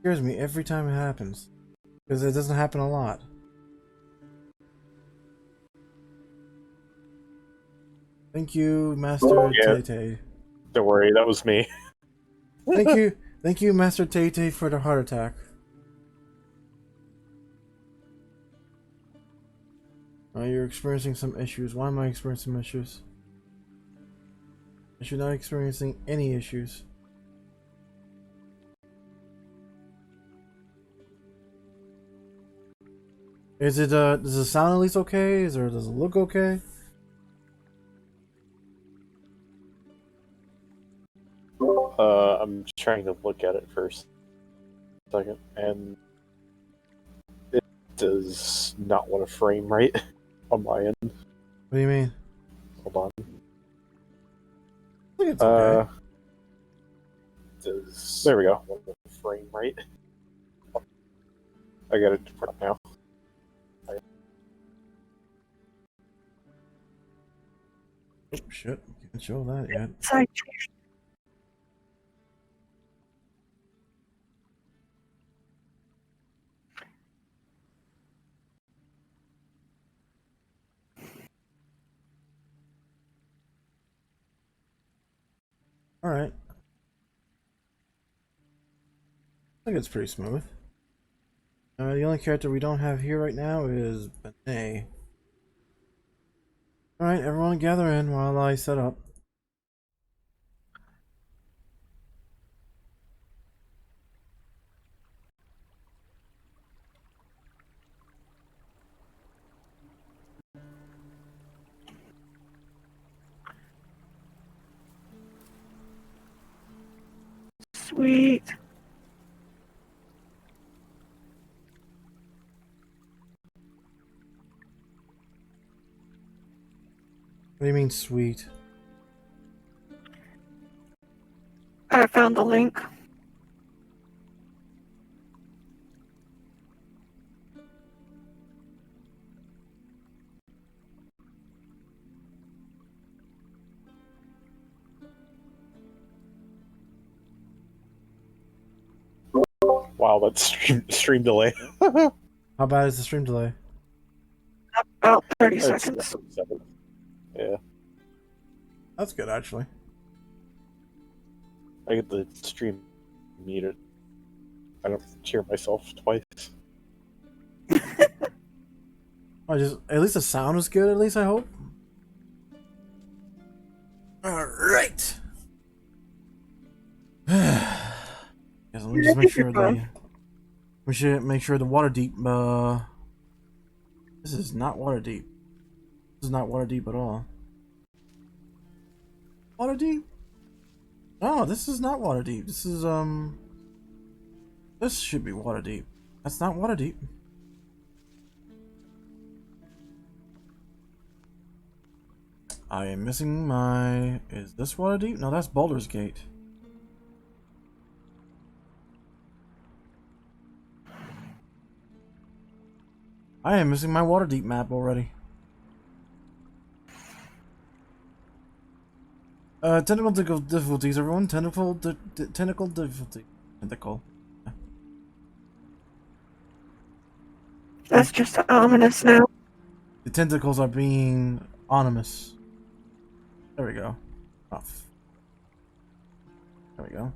scares me every time it happens. Because it doesn't happen a lot. Thank you, Master Tay-Tay. Don't worry, that was me. Thank you, Master Tay-Tay, for the heart attack. You're experiencing some issues. Why am I experiencing some issues? I should not experiencing any issues. Is it does it sound at least okay? Does it look okay? I'm trying to look at it first. Second, and it does not want to frame right on my end. What do you mean? Hold on. I think it's okay. There we go. Frame right. I got it put up now. Oh shit! Can't show that yet. Sorry. All right. I think it's pretty smooth. The only character we don't have here right now is Benet. Alright, everyone gather in while I set up. Sweet. What do you mean, sweet? I found the link. Wow, that's stream delay. How bad is the stream delay? About 30 seconds. Yeah. That's good, actually. I get the stream muted. I don't hear myself twice. At least the sound is good, at least I hope. Alright. Yes, let me just make sure we should make sure the water deep this is not water deep. This is not water deep at all. Water deep? No, this is not water deep. This is this should be water deep. That's not water deep. I am missing my... Is this water deep? No, that's Baldur's Gate. I am missing my water deep map already. Technical difficulties, everyone. Technical difficulty. Tentacle. That's just ominous now. The tentacles are being ominous. There we go. Off. There we go.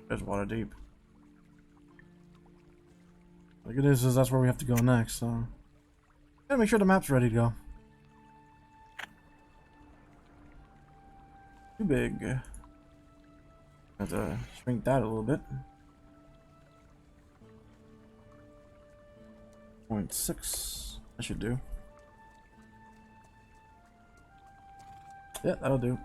There's water deep. The good news is that's where we have to go next, so... Gotta make sure the map's ready to go. Too big. Have to shrink that a little bit. 0.6. That should do. Yeah, that'll do.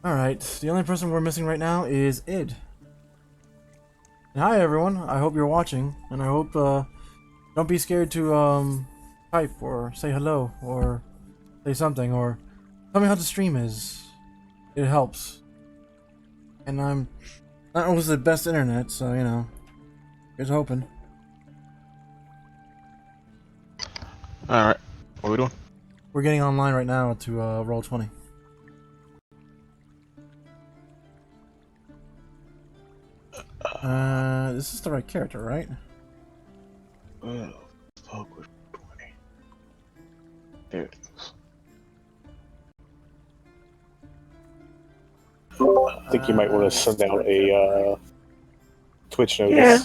Alright, the only person we're missing right now is Id. And hi everyone, I hope you're watching, and I hope, don't be scared to, type, or say hello, or say something, or tell me how the stream is. It helps. And I'm not always the best internet, so, you know, here's hoping. Alright, what are we doing? We're getting online right now to roll 20. This is the right character, right? Oh, fuck with 20. There it goes. I think you might want to send out a Twitch notice. Yeah.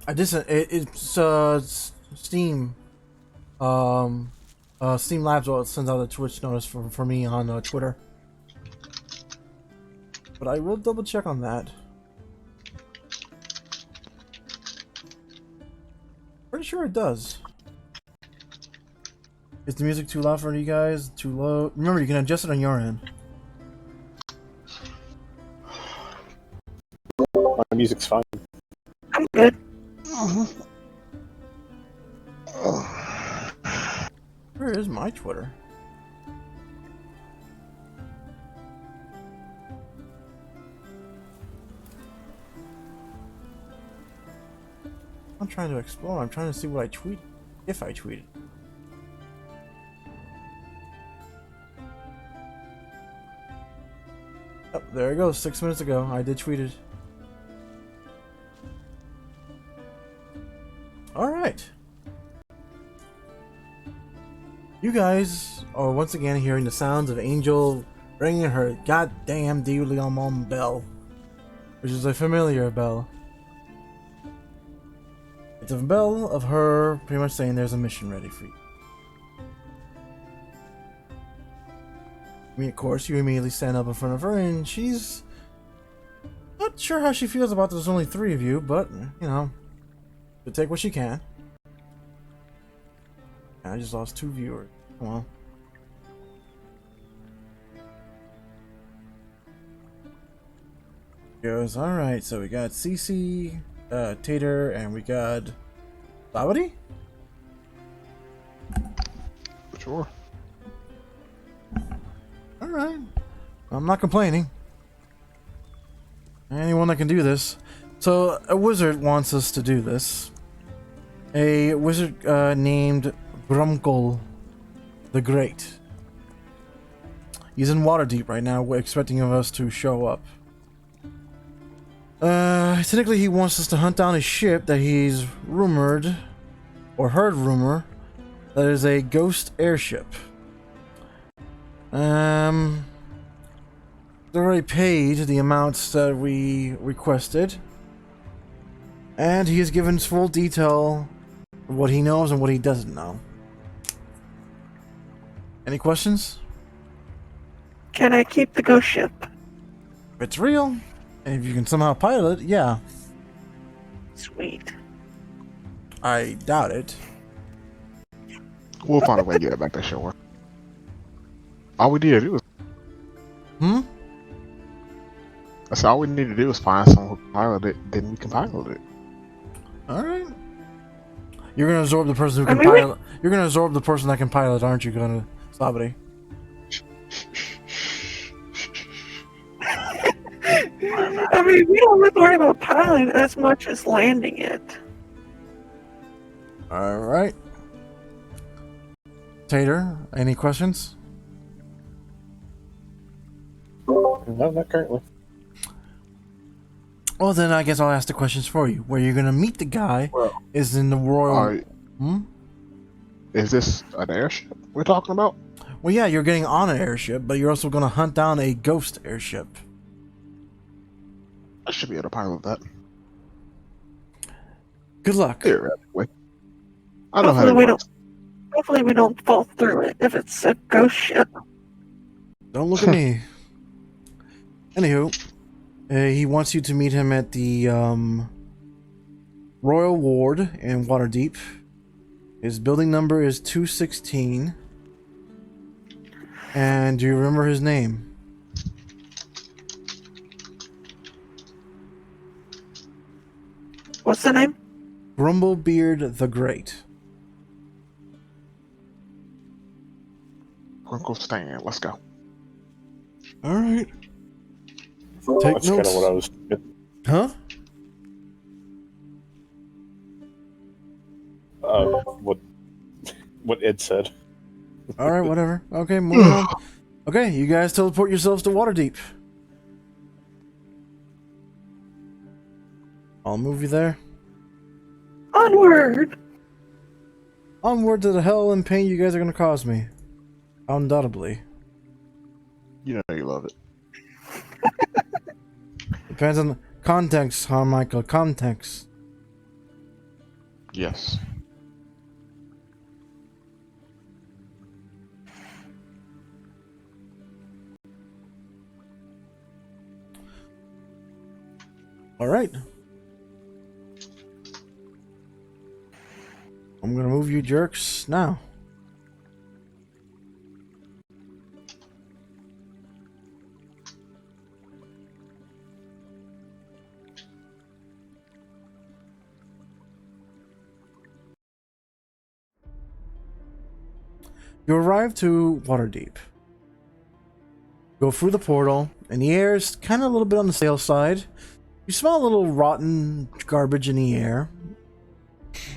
I just it's Steam. Steam Labs sends out a Twitch notice for me on Twitter. But I will double check on that. Pretty sure it does. Is the music too loud for you guys? Too low? Remember, you can adjust it on your end. My music's fine. I'm good. Where is my Twitter? I'm trying to explore. I'm trying to see what I tweet. If I tweeted. Oh, there it goes. 6 minutes ago, I did tweet it. Alright. You guys are once again hearing the sounds of Angel ringing her goddamn Deulionmon bell, which is a familiar bell. It's a bell of her pretty much saying there's a mission ready for you. I mean, of course, you immediately stand up in front of her, and she's not sure how she feels about there's only 3 of you, but, you know, to take what she can. I just lost 2 viewers. Well. Goes, alright, so we got Cece, Tater, and we got Babadi? Sure. Alright. I'm not complaining. Anyone that can do this. So, a wizard wants us to do this. A wizard named Grumkle the Great. He's in Waterdeep right now, expecting of us to show up. Technically he wants us to hunt down a ship that he's rumored, or heard rumor, that is a ghost airship. They already paid the amounts that we requested, and he has given us full detail of what he knows and what he doesn't know. Any questions? Can I keep the ghost ship? If it's real, and if you can somehow pilot it, yeah. Sweet. I doubt it. We'll find a way to get it back to shore. All we need to do is... That's all we need to do is find someone who can pilot it, then we can pilot it. Alright. You're gonna absorb the person who can pilot. You're gonna absorb the person that can pilot, aren't you, gonna Sabri? I mean, we don't really worry about piloting as much as landing it. Alright. Tater, any questions? No, not currently. Well, then I guess I'll ask the questions for you. Where you're gonna meet the guy is in the Royal... Is this an airship we're talking about? Well, yeah, you're getting on an airship, but you're also gonna hunt down a ghost airship. I should be able to pilot that. Good luck. Theoretically. I don't know how to Hopefully we don't fall through it if it's a ghost ship. Don't look at me. Anywho, he wants you to meet him at the Royal Ward in Waterdeep. His building number is 216. And do you remember his name? What's the name? Grumblebeard the Great. Uncle Stan, let's go. Alright. Take That's notes. kind of what I was thinking. Huh? What? what Ed said. Alright, whatever. Okay, moving on. Okay, you guys teleport yourselves to Waterdeep. I'll move you there. Onward! Onward to the hell and pain you guys are gonna cause me. Undoubtedly. You know you love it. Depends on the context, huh, Michael? Context. Yes. Alright. I'm gonna move you jerks now. You arrive to Waterdeep. Go through the portal, and the air is kind of a little bit on the stale side. You smell a little rotten garbage in the air.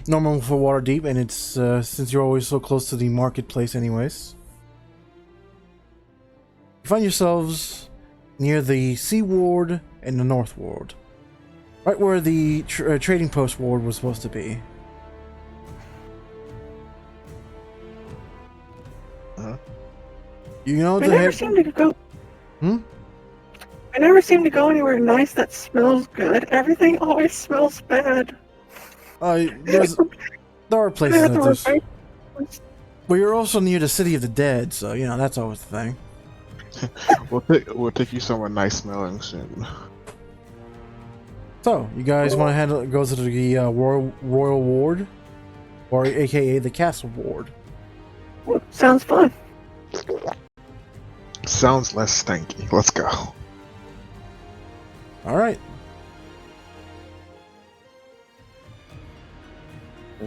Normal for Waterdeep, and it's since you're always so close to the marketplace anyways. You find yourselves near the Sea Ward and the North Ward. Right where the Trading Post Ward was supposed to be. You know I the never head... seem to go. Hmm? I never seem to go anywhere nice that smells good. Everything always smells bad. There are places like this. But you're also near the City of the Dead, so, you know, that's always the thing. We'll take you somewhere nice smelling soon. So, you guys want to go to the Royal Ward? Or aka the Castle Ward? Sounds fun. Sounds less stanky. Let's go. Alright.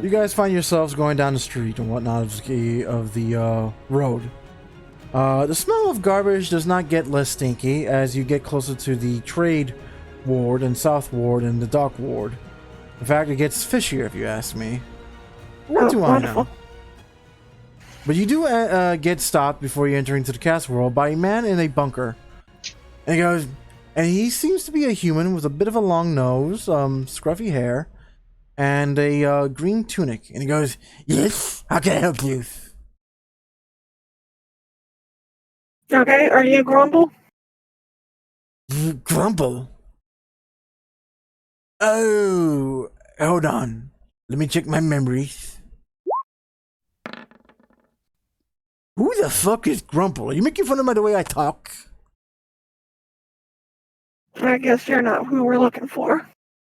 You guys find yourselves going down the street and whatnot of the road. The smell of garbage does not get less stinky as you get closer to the Trade Ward and South Ward and the Dock Ward. In fact, it gets fishier if you ask me. What do I know? But you do get stopped before you enter into the castle world by a man in a bunker. And he goes, and he seems to be a human with a bit of a long nose, scruffy hair, and a green tunic. And he goes, "Yes, how can I help you?" Okay, are you Grumble? Grumble? Oh, hold on. Let me check my memories. Who the fuck is Grumble? Are you making fun of me the way I talk? I guess you're not who we're looking for.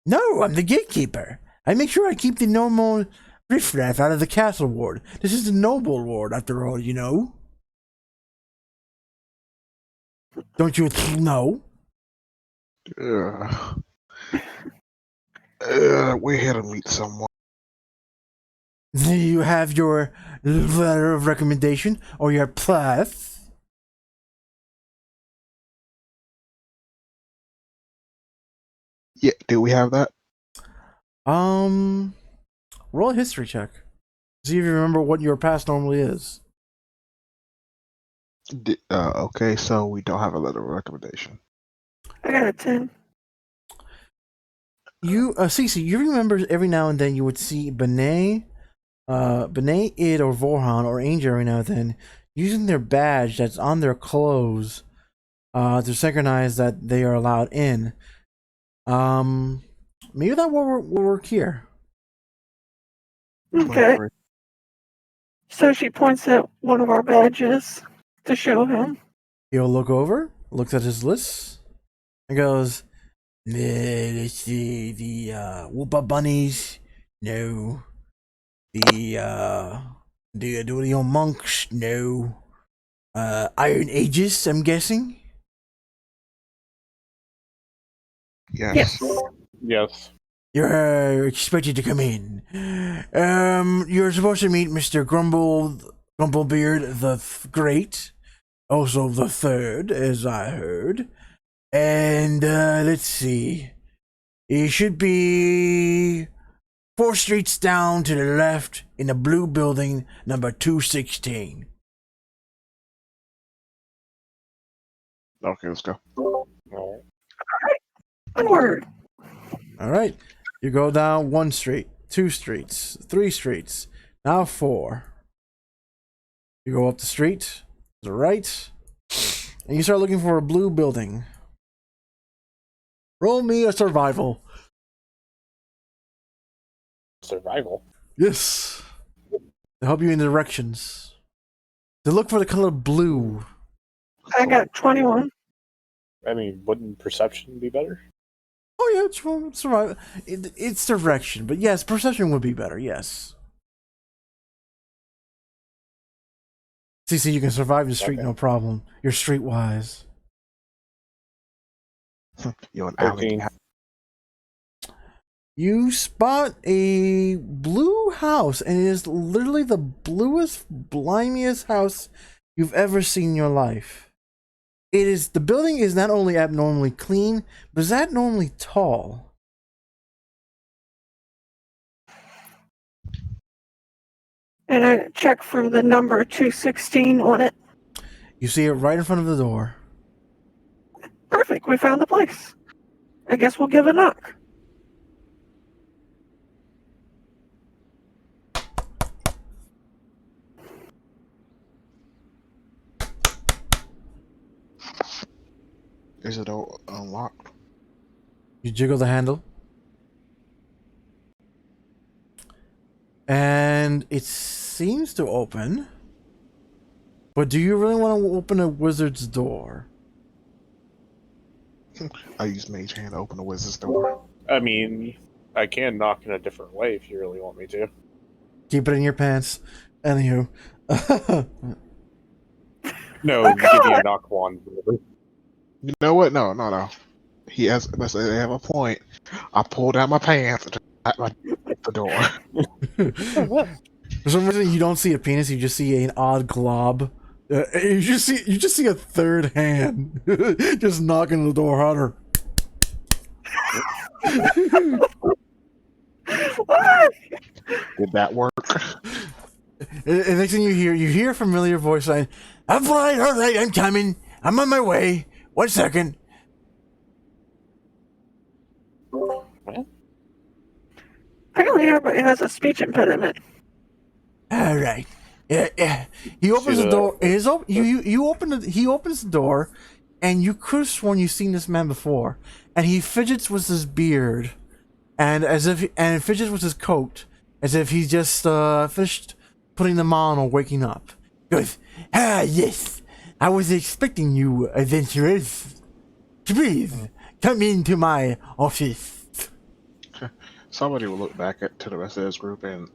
No, I'm the gatekeeper. I make sure I keep the normal riffraff out of the castle ward. This is the noble ward, after all, you know? Don't you know? We're here to meet someone. Do you have your letter of recommendation or your pass? Yeah, do we have that? Roll a history check. See if you remember what your pass normally is. Okay, so we don't have a letter of recommendation. I got a 10. You, Cece, you remember every now and then you would see Benet, Id, or Vorhan, or Angel every now and then using their badge that's on their clothes to synchronize that they are allowed in. Maybe that will work here. Okay. So she points at one of our badges to show him. He'll look over, looks at his list, and goes, let's see, the Whoopa Bunnies, no. The Duelio Monks, no. Iron Aegis, I'm guessing? Yes. Yes. You're expected to come in. You're supposed to meet Mr. Grumblebeard the Great, also the Third, as I heard. And let's see, he should be 4 streets down to the left in the blue building, number 216. Okay, let's go. Alright. Onward. All right. You go down 1 street, 2 streets, 3 streets, now 4. You go up the street, to the right, and you start looking for a blue building. Roll me a survival. Survival. Yes. To help you in directions. To look for the color blue. I got 21. I mean, wouldn't perception be better? Oh yeah, it's survival. It's direction, but yes, perception would be better. Yes. CC, you can survive the street, Okay. no problem. You're streetwise. You're an alley 13. cat. You spot a blue house, and it is literally the bluest, blimiest house you've ever seen in your life. The building is not only abnormally clean, but is abnormally tall. And I check for the number 216 on it. You see it right in front of the door. Perfect, we found the place. I guess we'll give a knock. Is it all unlocked? You jiggle the handle. And it seems to open. But do you really want to open a wizard's door? I use Mage Hand to open the wizard's door. I mean, I can knock in a different way if you really want me to. Keep it in your pants. Anywho. No, you give me a knock wand. You know what? No. He has. They have a point. I pulled out my pants and the door. For some reason, you don't see a penis. You just see an odd glob. You just see a third hand just knocking the door harder. What? Did that work? And next thing you hear a familiar voice saying, all right, I'm coming. I'm on my way. 1 second. What? Apparently everybody has a speech impediment. All right. Yeah. He opens the door. You open it. He opens the door, and you could have sworn you've seen this man before. And he fidgets with his beard, and fidgets with his coat, as if he just finished putting them on or waking up. He goes, yes. I was expecting you, adventurers. Please come into my office. Somebody will look back to the rest of this group, and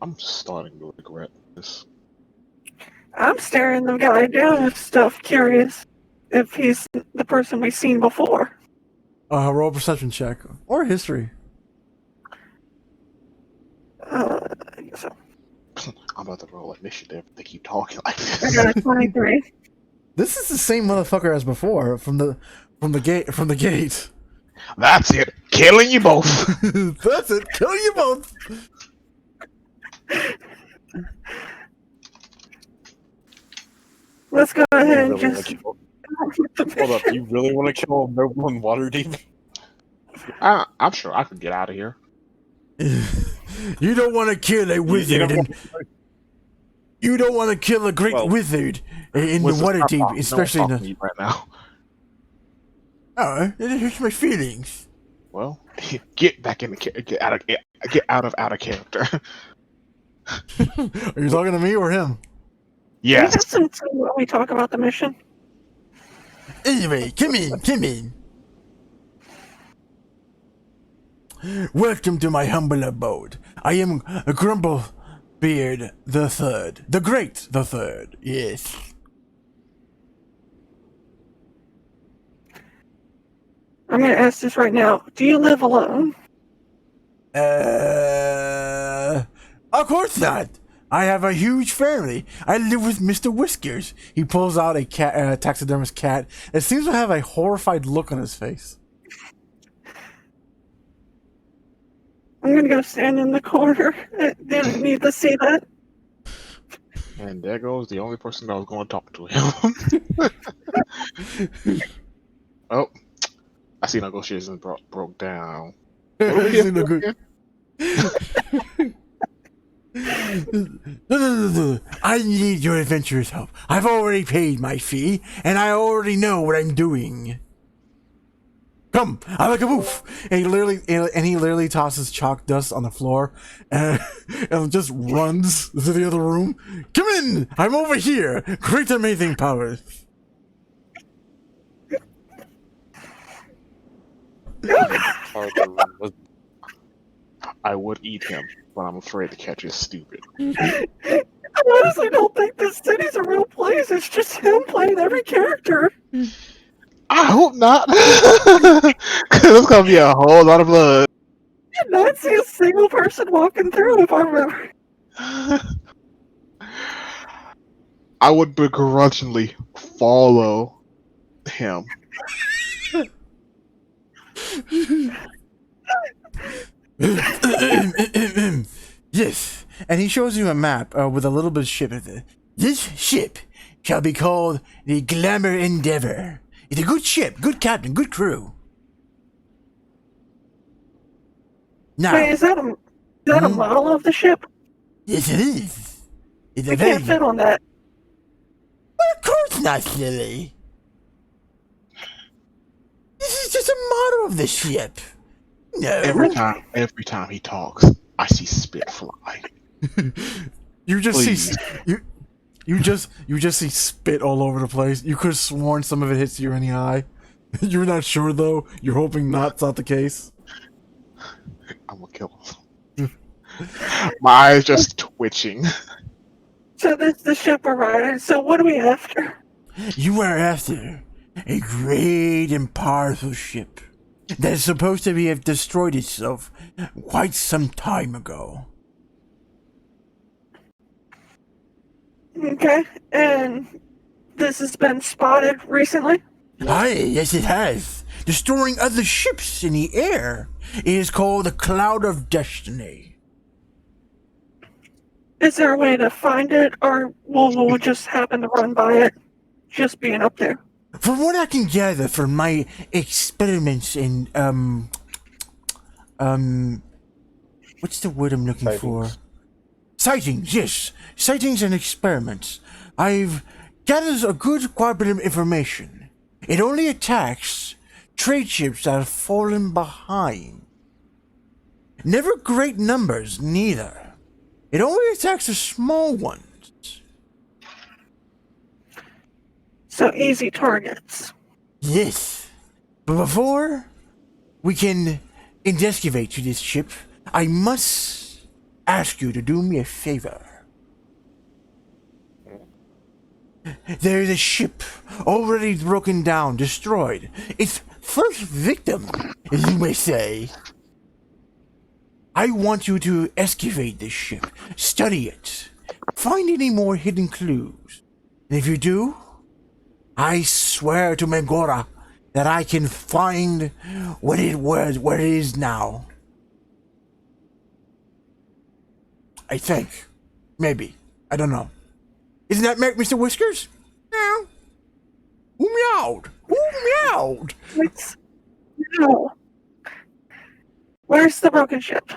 I'm starting to regret this. I'm staring the guy down with stuff, curious if he's the person we've seen before. Roll a perception check or history. I guess so. I'm about to roll initiative. They keep talking like I this. got a 23. This is the same motherfucker as before from the gate. That's it. Killing you both. That's it. Kill you both. Let's go ahead and Really wanna just... kill- Hold up, you really want to kill a noble in Waterdeep? I'm sure I could get out of here. You don't want to kill a wizard. You don't want to kill a great Well, wizard in the Wizards water are deep, talking- especially in no the. one's talking to you right now. Oh, it hurts my feelings. Well, get back in the get out of character. Are you talking to me or him? Yes. Listen to when we talk about the mission. Anyway, come in. Welcome to my humble abode. I am Grumblebeard the Third, the Great the Third. Yes. I'm going to ask this right now. Do you live alone? Of course not. I have a huge family. I live with Mr. Whiskers. He pulls out a cat, taxidermist cat. It seems to have a horrified look on his face. I'm gonna go stand in the corner. I didn't need to see that. And there goes the only person that was going to talk to him. Oh, I see negotiations broke down. What do we get for again? No. I need your adventurer's help. I've already paid my fee, and I already know what I'm doing. Come, I like a move. And he literally tosses chalk dust on the floor, and just runs to the other room. Come in, I'm over here. Great amazing powers. I would eat him, but I'm afraid to catch his stupid. I honestly don't think this city's a real place. It's just him playing every character. I hope not. Because it's going to be a whole lot of blood. I did not see a single person walking through, if I remember. I would begrudgingly follow him. Yes, and he shows you a map with a little bit of ship in it. This ship shall be called the Glamour Endeavor. It's a good ship, good captain, good crew. Now, Wait, is that a model of the ship? yes, it is. It's I a can't fit on that. Well, of course not, silly. This is just a model of the ship. No. Every time he talks, I see spit fly. You just Please. see you just see spit all over the place. You could have sworn some of it hits you in the eye. You're not sure though. You're hoping that's not the case. I'm gonna kill him. My eyes just twitching. So this is the ship we're riding. So what are we after? You are after a great and powerful ship that is supposed to have destroyed itself quite some time ago. Okay, and this has been spotted recently? Aye, yes it has. Destroying other ships in the air. It is called the Cloud of Destiny. Is there a way to find it, or will we just happen to run by it, just being up there? From what I can gather from my experiments in, what's the word I'm looking for? Sightings, yes. Sightings and experiments. I've gathered a good quite bit of information. It only attacks trade ships that have fallen behind. Never great numbers, neither. It only attacks the small ones. So easy targets. Yes. But before we can investigate to this ship, I must ask you to do me a favor. There is a ship already broken down, destroyed. Its first victim, as you may say. I want you to excavate this ship, study it, find any more hidden clues. And if you do, I swear to Megora that I can find what it was, where it is now. I think. Maybe. I don't know. Isn't that Mr. Whiskers? Meow. Who meowed? Who meowed? It's... No. Where's the broken ship?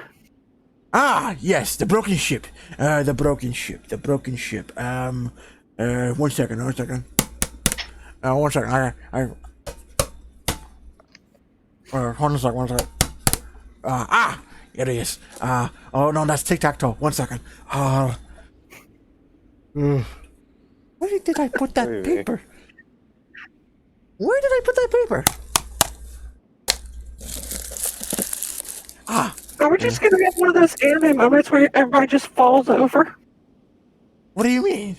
Ah, yes, the broken ship. The broken ship. 1 second. 1 second. 1 second. Hold on a second. 1 second. It is. Oh no, that's tic-tac-toe. 1 second. Where did I put that paper? Where did I put that paper? Are we just gonna get one of those anime moments where everybody just falls over? What do you mean?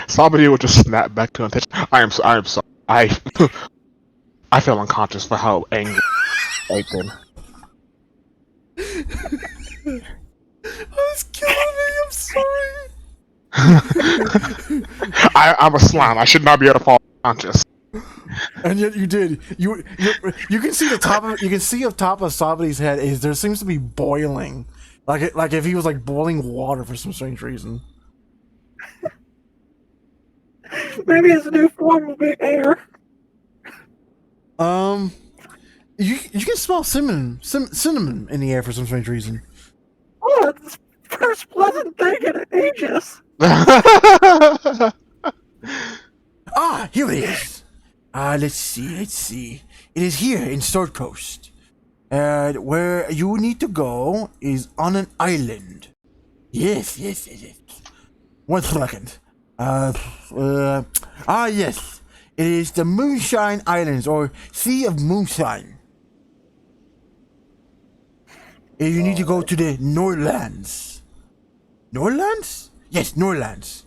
Somebody would just snap back to attention. I am sorry. I feel unconscious for how angry I've been. It's killing me. I'm sorry. I'm a slime. I should not be able to fall unconscious. And yet you did. You can see the top of up top of Sabadi's head is there seems to be boiling, like if he was like boiling water for some strange reason. Maybe his new form will be air. You can smell cinnamon in the air for some strange reason. Oh, it's the first pleasant thing in ages. Ah, here it is. Let's see. It is here in Sword Coast. Where you need to go is on an island. Yes. 1 second. Yes. It is the Moonshine Islands, or Sea of Moonshine. You need to go to the Norlands. Norlands? Yes, Norlands.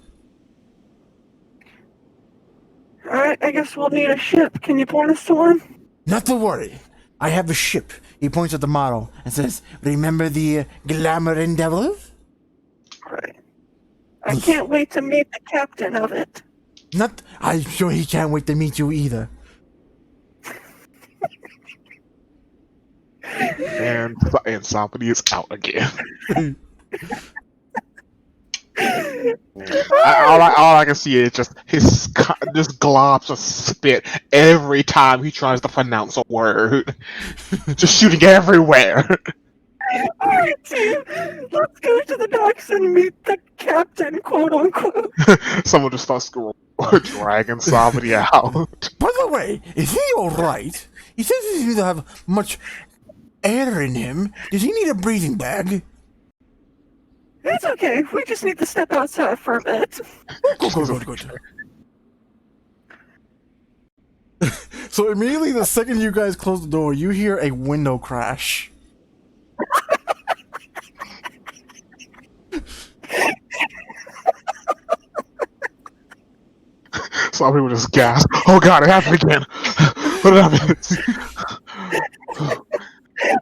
Alright, I guess we'll need a ship. Can you point us to one? Not to worry. I have a ship. He points at the model and says, "Remember the Glamour Devil?" Right. I can't wait to meet the captain of it. I'm sure he can't wait to meet you either. And somebody is out again. all I can see is just just globs of spit every time he tries to pronounce a word. Just shooting everywhere. Alright, team, let's go to the docks and meet the captain, quote unquote. Someone just starts dragging somebody out. By the way, is he alright? He says he doesn't have much air in him. Does he need a breathing bag? It's okay, we just need to step outside for a bit. Good. So immediately the second you guys close the door, you hear a window crash. Some people just gasp. Oh god, it happened again. What happened?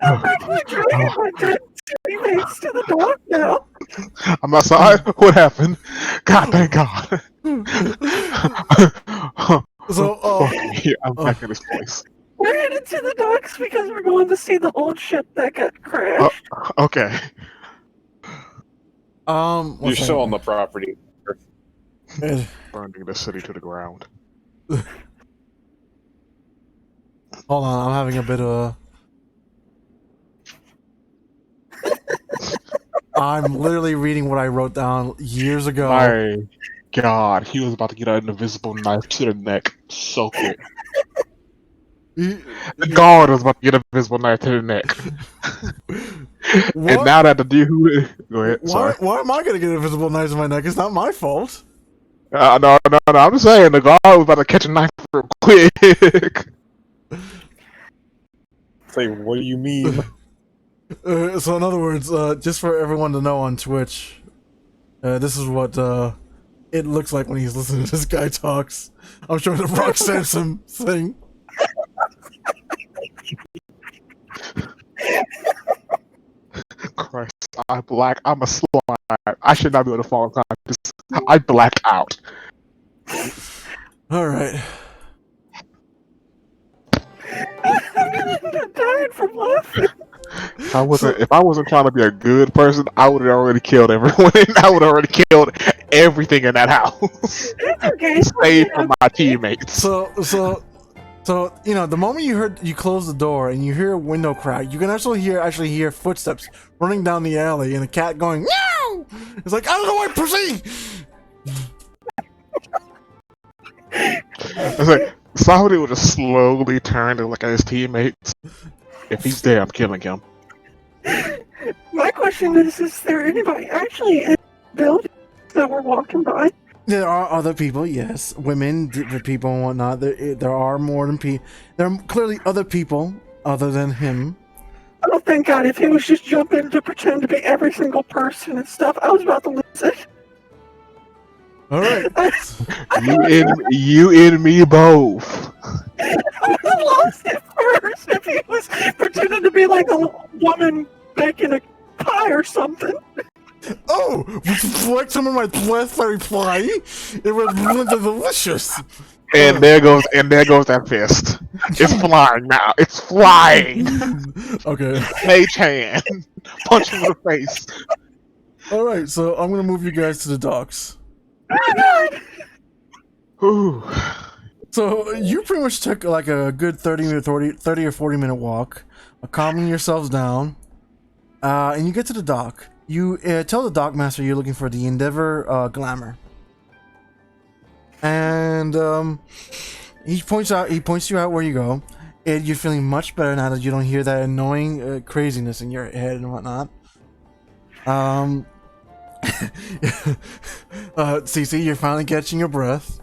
I'm actually dragging my dead teammates to the dock now. I'm outside. What happened? God, thank God. So, I'm back in this place. We're headed to the docks because we're going to see the old ship that got crashed. Okay. You're still on the property. Burning the city to the ground. Hold on, I'm having a bit of I'm literally reading what I wrote down years ago. My God, he was about to get an invisible knife to the neck so quick. The guard was about to get an invisible knife to the neck. And now that the dude who... Go ahead, sorry. Why am I gonna get invisible knives in my neck? It's not my fault. No, I'm just saying, the guard was about to catch a knife real quick. Say, what do you mean? So in other words, just for everyone to know on Twitch, this is what it looks like when he's listening to this guy talks. I'm showing the Rock Samson thing. Christ, I'm a slime. I should not be able to fall in conscious. I blacked out. Alright. I'm gonna end up dying from laughing. If I wasn't trying to be a good person, I would have already killed everyone. I would have already killed everything in that house. It's okay. Save for my teammates. So you know, the moment you close the door and you hear a window crack, you can actually hear footsteps running down the alley and a cat going meow. It's like, I don't know why, Percy. It's like somebody would just slowly turn to look at his teammates. If he's there, I'm killing him. My question is there anybody actually in the building that we're walking by? There are other people, yes, women, people, and whatnot. There are more than people. There are clearly other people other than him. Oh, thank God! If he was just jumping to pretend to be every single person and stuff, I was about to lose it. All right. You and me both. I would have lost it first if he was pretending to be like a woman baking a pie or something. Oh, would you like some of my raspberry pie? It was really delicious. And there goes that fist. It's flying now. It's flying. Okay. Mage hand. Punch him in the face. Alright, so I'm gonna move you guys to the docks. Whew. So you pretty much took like a good 30 or 40 minute walk, calming yourselves down, and you get to the dock. You tell the dock master you're looking for the Endeavor Glamour, and he points you out where you go. And you're feeling much better now that you don't hear that annoying craziness in your head and whatnot. Cece, you're finally catching your breath,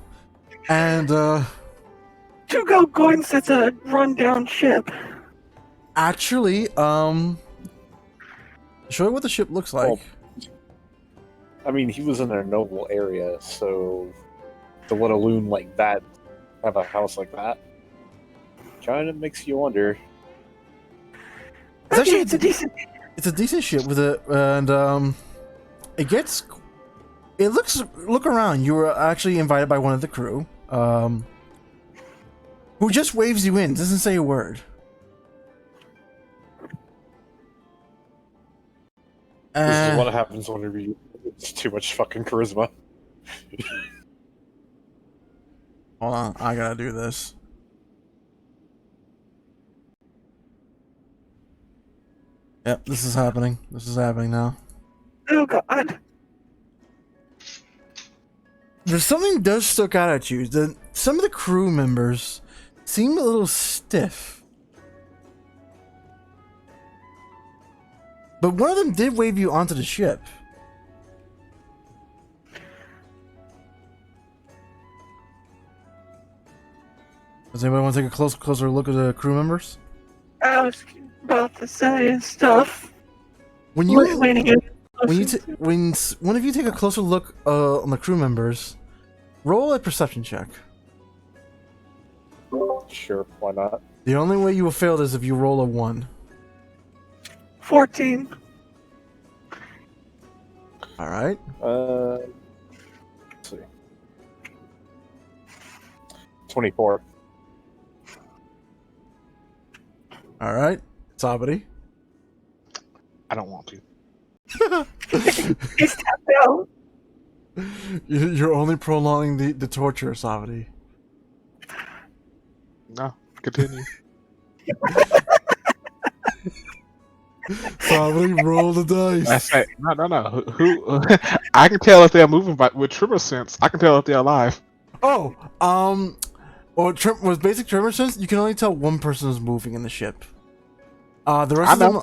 and To go going such a rundown ship. actually, show you what the ship looks like. Well, I mean, he was in a noble area, so to let a loon like that have a house like that kind of makes you wonder. It's actually It's a decent. it's a decent ship with a and look around. You were actually invited by one of the crew, who just waves you in, doesn't say a word. This is what happens whenever you it's too much fucking charisma. Hold on, I gotta do this. Yep, this is happening. This is happening now. Oh god. There's something does stick out at you. Some of the crew members seem a little stiff. But one of them did wave you onto the ship. Does anybody want to take a closer look at the crew members? I was about to say stuff. When you Leaning in. when one of you take a closer look on the crew members, roll a perception check. Sure, why not? The only way you will fail is if you roll a 1. 14. All right. Let's see. 24. All right. Sabadi. I don't want to. He's tapped out. You're only prolonging the torture, Sabadi. No, continue. Sabadi, roll the dice. I say, no. Who? I can tell if they're moving with tremor sense. I can tell if they're alive. Oh, with basic tremor sense, you can only tell one person is moving in the ship. The rest of them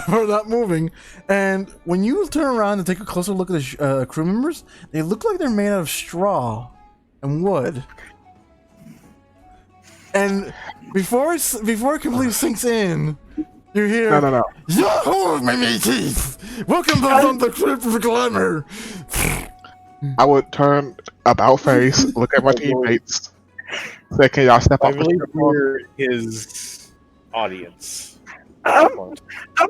are not moving. And when you turn around and take a closer look at the crew members, they look like they're made out of straw and wood. And before it completely sinks in, you hear, No. "Yahoo, my mateys! Welcome back on the trip for glamour." I would turn about face, look at my teammates, say, "Can y'all step I off the believe ship for me?" we're his audience. I'm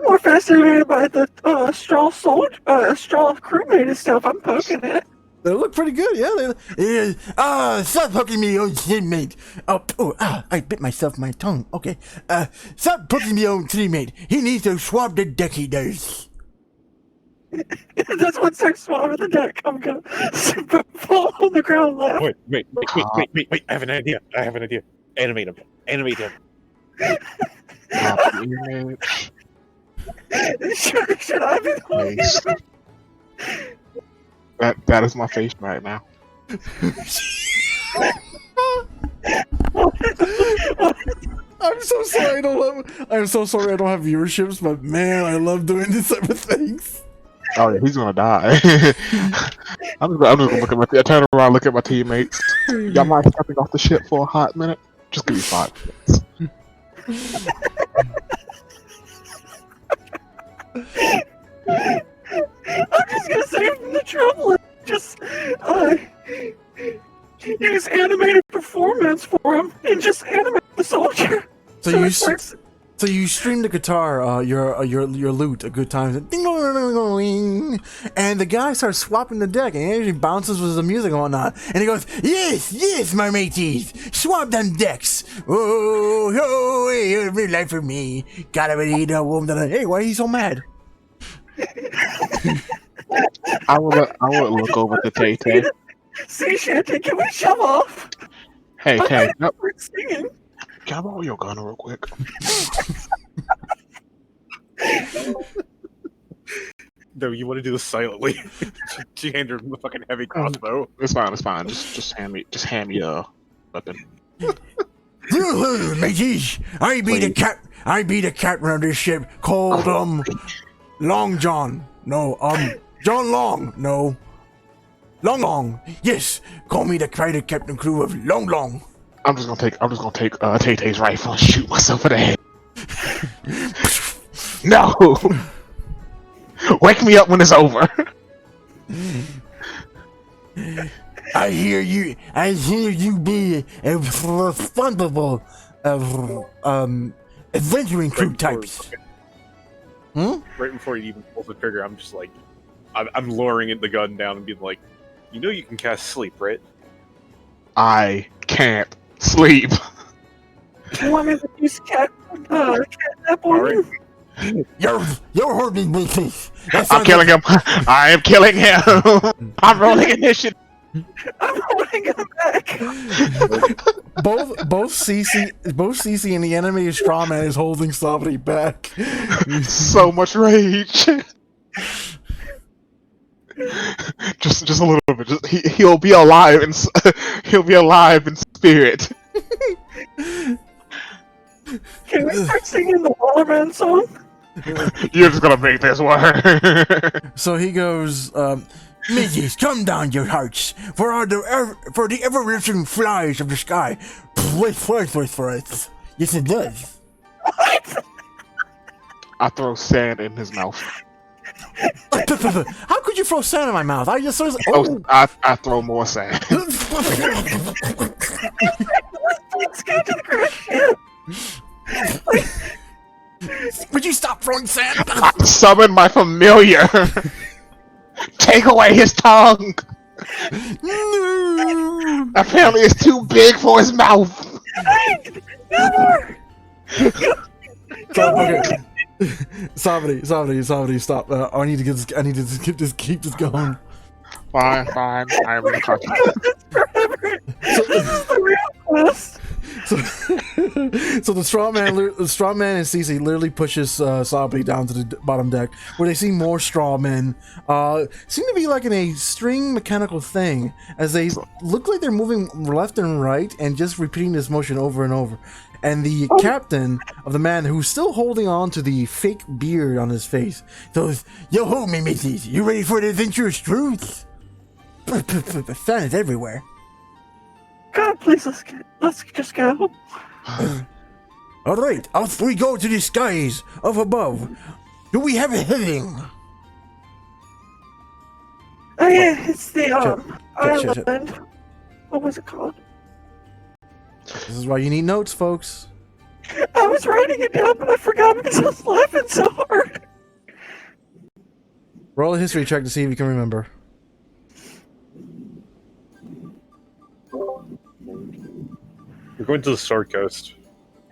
more fascinated by the straw crewmate and stuff. I'm poking it. They look pretty good, yeah. Stop poking me, old teammate. I bit myself in my tongue. Okay. Stop poking me, old teammate. He needs to swab the deck, he does. That's what starts swabbing the deck. I'm gonna fall on the ground laugh. Wait. I have an idea. Animate him. Copy image, Should I be the one? face. That is my face right now. I'm so sorry I don't have viewerships, but man, I love doing this type of things. Oh yeah, he's gonna die. I'm just gonna look at I turn around, look at my teammates. Y'all mind stepping off the ship for a hot minute? Just give me 5 minutes. I'm just gonna save him the trouble and just use animated performance for him and just animate the soldier. So it you starts- So you stream the guitar, your loot a good time, ding ding ding ding, and the guy starts swapping the deck, and he actually bounces with the music and whatnot, and he goes, yes, my mateys, swap them decks. Oh, hey, real life for me. Gotta be the woman. Hey, why are you so mad? I would look over to Tay Tay. Sea Shanty, can we shove off? Hey, Tay, We're singing. can I borrow your gun real quick? No, you want to do this silently. She handed him the fucking heavy crossbow. It's fine. Just hand me a weapon. Mateys, I be the captain of this ship called Long John. No, John Long. No, Long. Yes, call me the private captain crew of Long. I'm just gonna take Tay Tay's rifle and shoot myself in the head. No! Wake me up when it's over. I hear you be a responsible adventuring crew types. Right before he even pulls the trigger, I'm just like, I'm lowering the gun down and being like, you know you can cast sleep, right? I can't sleep. You want me to use catnap on Alright. you? You're hurting me, please. I'm killing him. I am killing him. I'm rolling initiative. I'm holding him back. Both CC and the enemy strawman is holding somebody back. So much rage. just a little bit. He'll be alive and he'll be alive in spirit. Can we start singing the Wallerman song? You're just gonna make this work. So he goes, Midges, come down, your hearts, for the ever-reaching flies of the sky. Wait for us. Yes, it does. I throw sand in his mouth. How could you throw sand in my mouth? I just saw. Oh, I throw more sand. Let's go to the cruise ship. Would you stop throwing sand? I summon my familiar. Take away his tongue. No. Apparently, it's too big for his mouth. Never. Okay. Somebody, stop! I need to get this. I need to keep this going. Fine. I'm in contact. Forever. This is the real quest. So the straw man and Cece literally pushes Sabri down to the bottom deck, where they see more straw men. Seem to be like in a string mechanical thing, as they look like they're moving left and right and just repeating this motion over and over. And the captain of the man, who's still holding on to the fake beard on his face, goes, "Yo ho, me mateys, you ready for the adventurous truth? Fan is everywhere." God, please, let's just go. All right, off we go to the skies of above. Do we have a heading? Oh yeah, it's the shit. island. What was it called? This is why you need notes, folks. I was writing it down, but I forgot because I was laughing so hard. Roll a history check to see if you can remember. We're going to the Sword Coast.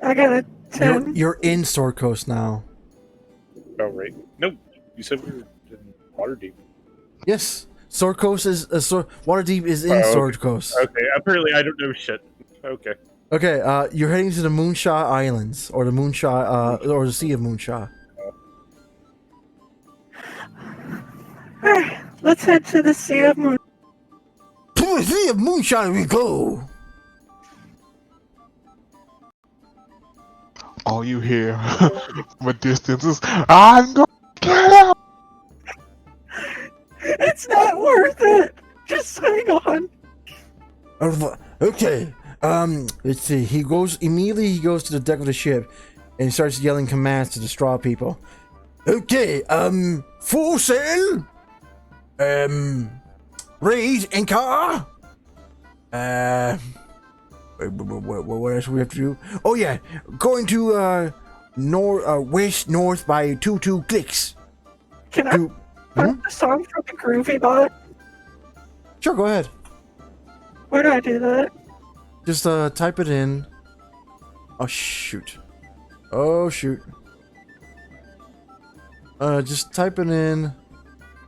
I got a 10. You're in Sword Coast now. Oh, right. Nope. You said we were in Waterdeep. Yes, Sword Coast is Waterdeep is in Oh, okay. Sword Coast. Okay, apparently I don't know shit. Okay. Okay, you're heading to the Moonshot Islands, or the Moonshot, or the Sea of Moonshot. Alright, let's head to the Sea of Moon. To the Sea of Moonshot we go. All you hear from a distance is, "I'm going to kill him." It's not worth it. Just hang on. Okay. Let's see. He goes to the deck of the ship, and he starts yelling commands to the straw people. Okay. Full sail. Raise anchor. What else we have to do? Oh yeah, going to west north by 2 clicks. Can I Do- put the song from the Groovy Bot? Sure, go ahead. Where do I do that? Just type it in. Oh shoot. Oh shoot. Just type it in.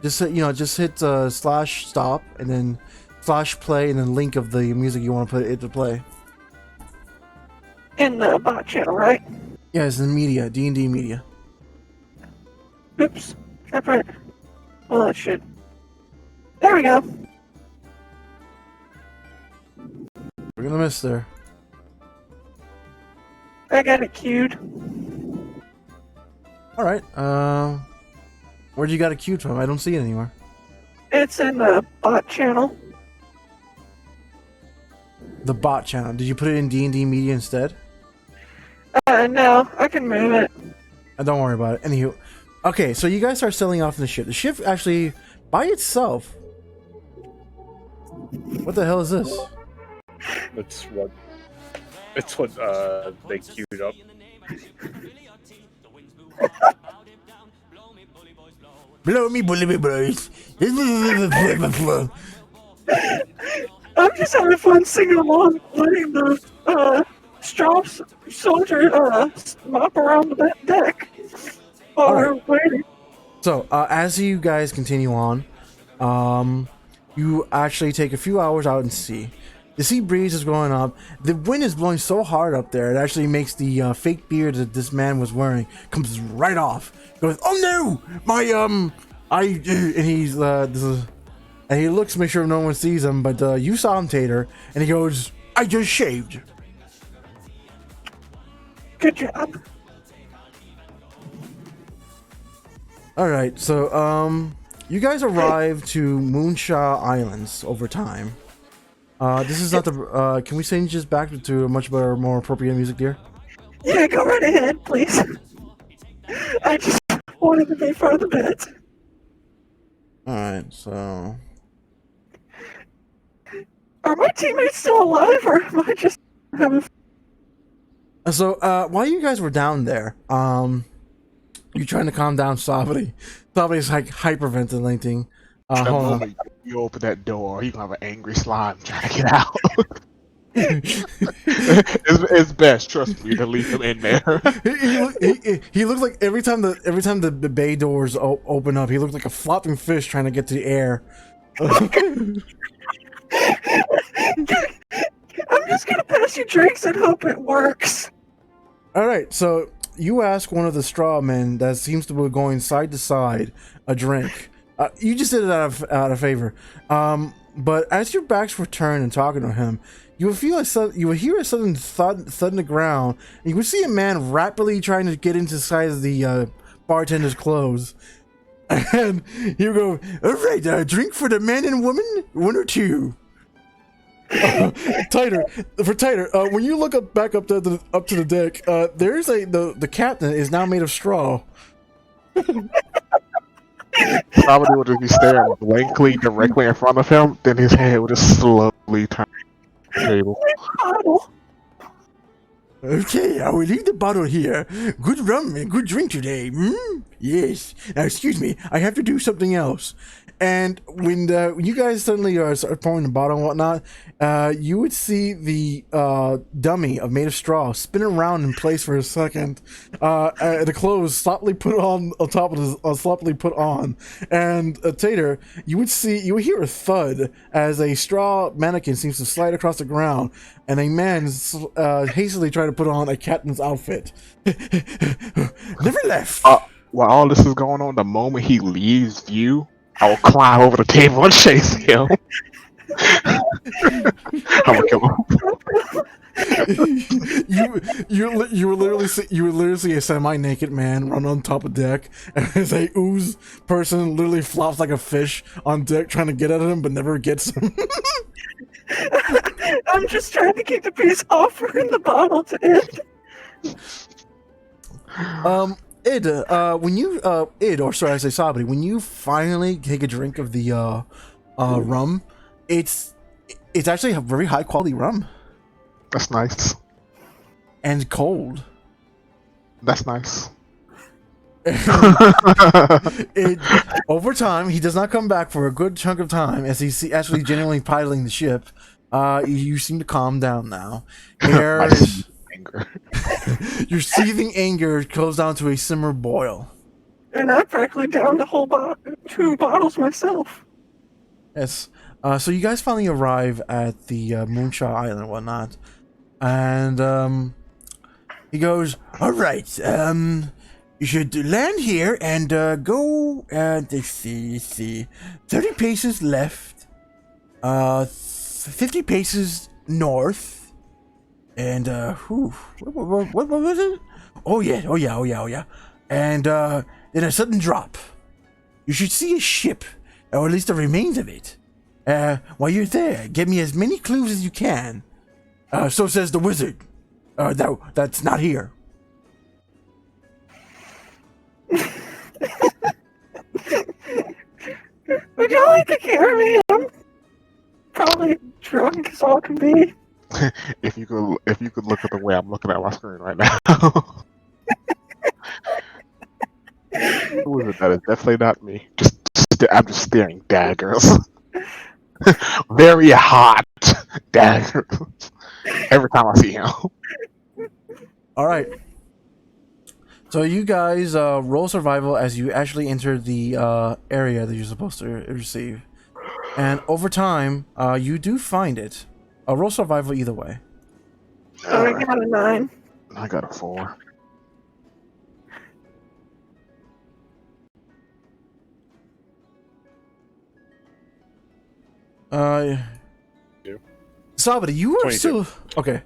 Just just hit slash stop and then slash play and then link of the music you want to put it to play. In the bot channel, right? Yeah, it's in media, D&D media. Oops. Can I put it? Well, that should. There we go. We're gonna miss there. I got it queued. All right. Where'd you got it queued from? I don't see it anywhere. It's in the bot channel. The bot channel. Did you put it in D&D media instead? No, I can move it. Don't worry about it. Anywho, okay. So you guys start selling off in the ship. The ship actually, by itself. What the hell is this? It's what they queued up. Blow me, bully me, boys. I'm just having fun singing along, letting the straw soldier mop around the deck while All we're right. waiting. So as you guys continue on, you actually take a few hours out and sea. The sea breeze is going up. The wind is blowing so hard up there, it actually makes the fake beard that this man was wearing comes right off. Goes, oh no, my and he's and he looks to make sure no one sees him, but you saw him, Tater, and he goes, I just shaved. Good job. All right, so you guys arrive to Moonshaw Islands over time. This is not the. Can we change this back to a much better, more appropriate music, dear? Yeah, go right ahead, please. I just wanted to be part of the bit. All right, so Are my teammates still alive, or am I just having while you guys were down there, you're trying to calm down Sabri. Sabri's like hyperventilating. The Hold on. moment you open that door, you gonna have an angry slime trying to get out. it's best, trust me, to leave him in there. He looks like every time the bay doors open up, he looks like a flopping fish trying to get to the air. I'm just gonna pass you drinks and hope it works. All right, so you ask one of the straw men that seems to be going side to side a drink. You just did it out of favor. But as your backs were turned and talking to him, you would feel you would hear a sudden thud in the ground, and you would see a man rapidly trying to get inside of the bartender's clothes. And he would go, "All right, drink for the man and woman, 1 or 2." Tighter. When you look back up to the deck, there's the captain is now made of straw. Probably would just be staring blankly directly in front of him, then his head would just slowly turn to the table. Bottle. Okay, I will leave the bottle here. Good rum and good drink today. Yes. Now, excuse me, I have to do something else. And when you guys suddenly start pouring the bottle and whatnot, you would see the dummy made of straw spin around in place for a second. The clothes sloppily put on top of the sloppily put on, and Tater, you would hear a thud as a straw mannequin seems to slide across the ground, and a man hastily trying to put on a captain's outfit. Never left. While all this is going on, the moment he leaves view, I will climb over the table and chase him. I'm gonna kill him. you would literally see a semi-naked man run on top of deck, and as a ooze person literally flops like a fish on deck trying to get at him but never gets him. I'm just trying to keep the peace offering the bottle to end. Sabri, when you finally take a drink of the rum, it's actually a very high quality rum That's nice. and cold. That's nice. Over time, he does not come back for a good chunk of time as he's actually genuinely piloting the ship. You seem to calm down now. My anger. Your seething anger goes down to a simmer boil. And I practically downed the whole 2 bottles myself. Yes. So you guys finally arrive at the Moonshot Island and whatnot. And he goes, "Alright, you should land here and go, let's see, 30 paces left, 50 paces north, and, what was it? Oh yeah. And, then a sudden drop. You should see a ship, or at least the remains of it. While you're there, get me as many clues as you can. So says the wizard. No, that's not here." Would you like to carry me? I'm probably drunk as all can be. If you could look at the way I'm looking at my screen right now. That is definitely not me. I'm just staring daggers. Very hot daggers. Every time I see him. All right. So you guys roll survival as you actually enter the area that you're supposed to receive, and over time, you do find it. Roll survival either way. I got a 9. I got a 4. Sabri, you are 22. still okay.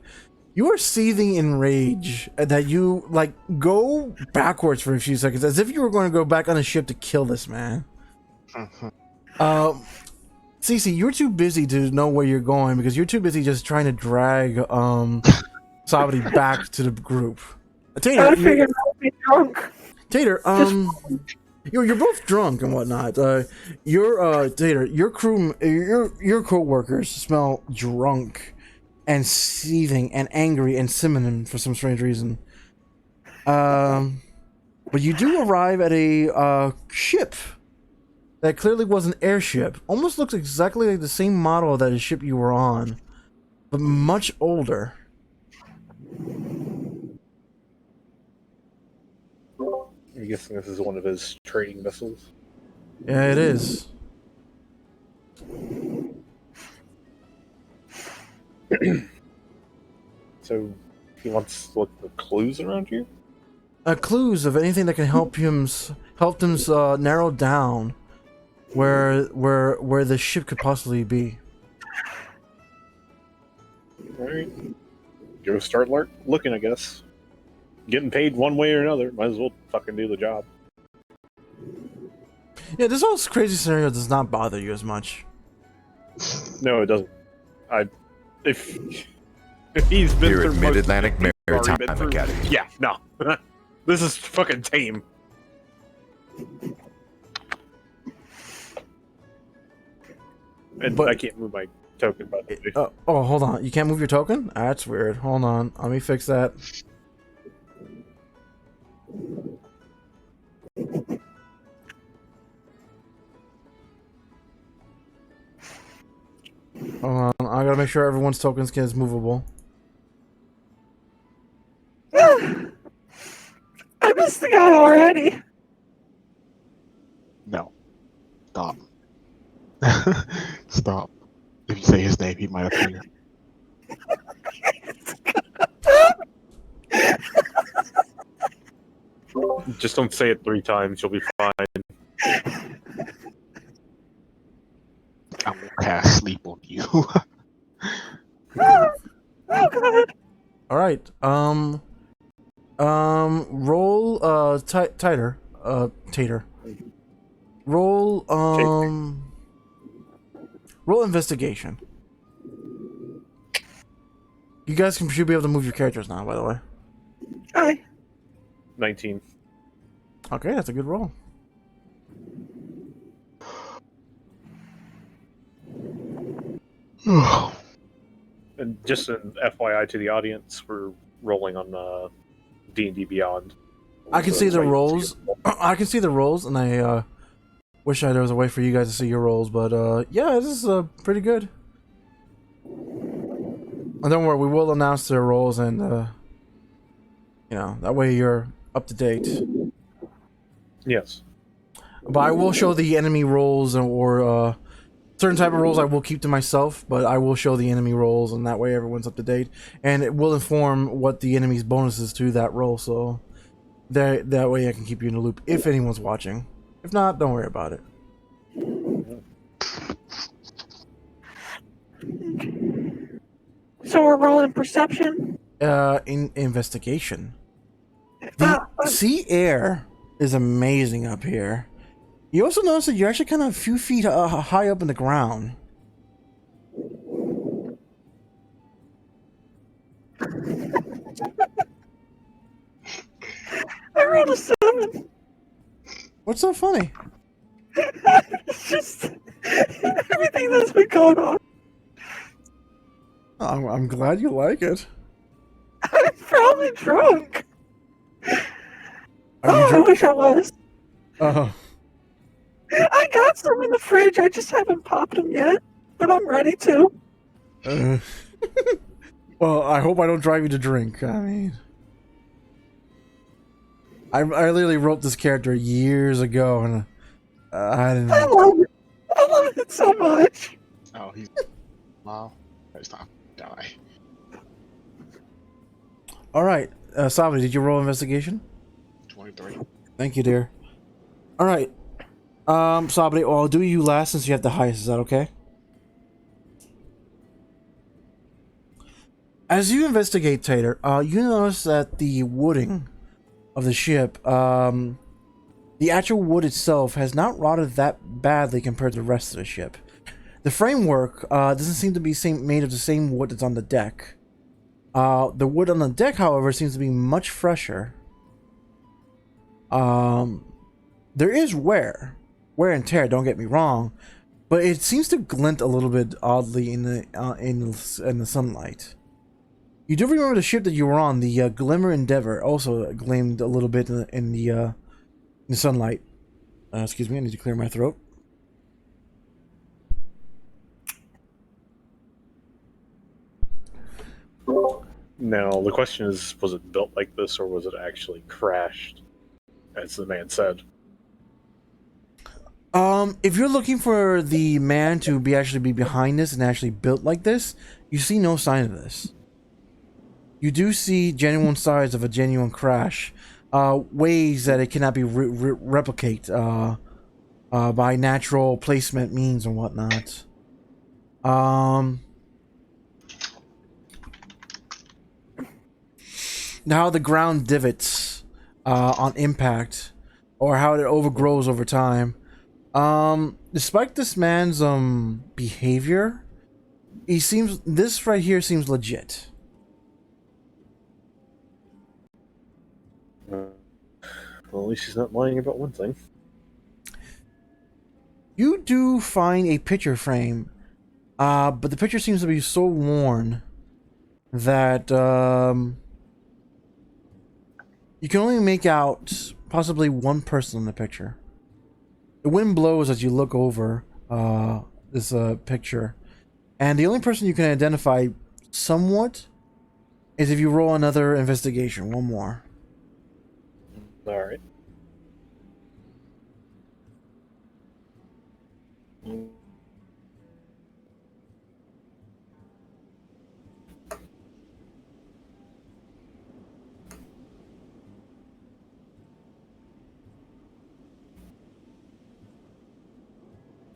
You are seething in rage that you like go backwards for a few seconds, as if you were going to go back on a ship to kill this man. Cece, you're too busy to know where you're going because you're too busy just trying to drag Sabri back to the group. Tater, I figured I would be drunk. Tater, you're both drunk and whatnot. Tater, your co-workers smell drunk and seething and angry and simian for some strange reason. But you do arrive at a ship that clearly was an airship. Almost looks exactly like the same model that the ship you were on, but much older. I'm guessing this is one of his trading vessels. Yeah, it is. So he wants to look for clues around here? Clues of anything that can help them narrow down where the ship could possibly be. Alright. Go start looking, I guess. Getting paid one way or another. Might as well fucking do the job. Yeah, this whole crazy scenario does not bother you as much. No, it doesn't. If he's been Here through at most Mid-Atlantic of the things he's already Maritime been through, Academy. yeah, no. This is fucking tame. And But- I can't move my token, by the way. Oh, hold on. You can't move your token? That's weird. Hold on. Let me fix that. Hold on. I gotta make sure everyone's tokens is movable. I missed the guy already. No. Stop. Stop. If you say his name, he might appear. Just don't say it 3 times, you'll be fine. I will cast sleep on you. Oh god. All right. Roll Tater. Roll roll investigation. You guys should be able to move your characters now, by the way. Hi. 19. Okay, that's a good roll. And just an FYI to the audience, we're rolling on D&D Beyond. I can So see that's the why you don't see rolls. it. I can see the rolls, and I wish there was a way for you guys to see your rolls. But yeah, this is pretty good. And don't worry, we will announce their rolls, and you know, that way you're up to date. Yes. But I will show the enemy rolls, or certain type of rolls I will keep to myself, but I will show the enemy rolls, and that way everyone's up to date, and it will inform what the enemy's bonuses to that roll. So that way I can keep you in the loop if anyone's watching. If not, don't worry about it. So we're rolling perception. In investigation, the sea air is amazing up here. You also notice that you're actually kind of a few feet high up in the ground. I rolled a 7. What's so funny? It's just everything that's been going on. I'm glad you like it. I'm probably drunk. Are you I drunk? wish I was. Oh. I got some in the fridge. I just haven't popped them yet, but I'm ready to. Well, I hope I don't drive you to drink. I mean, I literally wrote this character years ago, and I didn't. I love it. I love it so much. Oh, he's wow. It's time to die. All right, Sabi, did you roll investigation? 23. Thank you, dear. All right, Sabi, well, I'll do you last since you have the highest. Is that okay? As you investigate, Tater, you notice that the wooding of the ship, the actual wood itself has not rotted that badly compared to the rest of the ship. The framework doesn't seem to be made of the same wood that's on the deck. The wood on the deck, however, seems to be much fresher. There is wear and tear. Don't get me wrong, but it seems to glint a little bit oddly in the sunlight. You do remember the ship that you were on, the Glimmer Endeavor, also gleamed a little bit in the sunlight. Excuse me, I need to clear my throat. Now, the question is, was it built like this, or was it actually crashed, as the man said? If you're looking for the man to actually be behind this and actually built like this, you see no sign of this. You do see genuine signs of a genuine crash, ways that it cannot be replicated by natural placement means and whatnot. Now the ground divots on impact, or how it overgrows over time. Despite this man's behavior, this right here seems legit. Well, at least he's not lying about one thing. You do find a picture frame, but the picture seems to be so worn that you can only make out possibly one person in the picture. The wind blows as you look over this picture, and the only person you can identify somewhat is if you roll another investigation. One more. All right.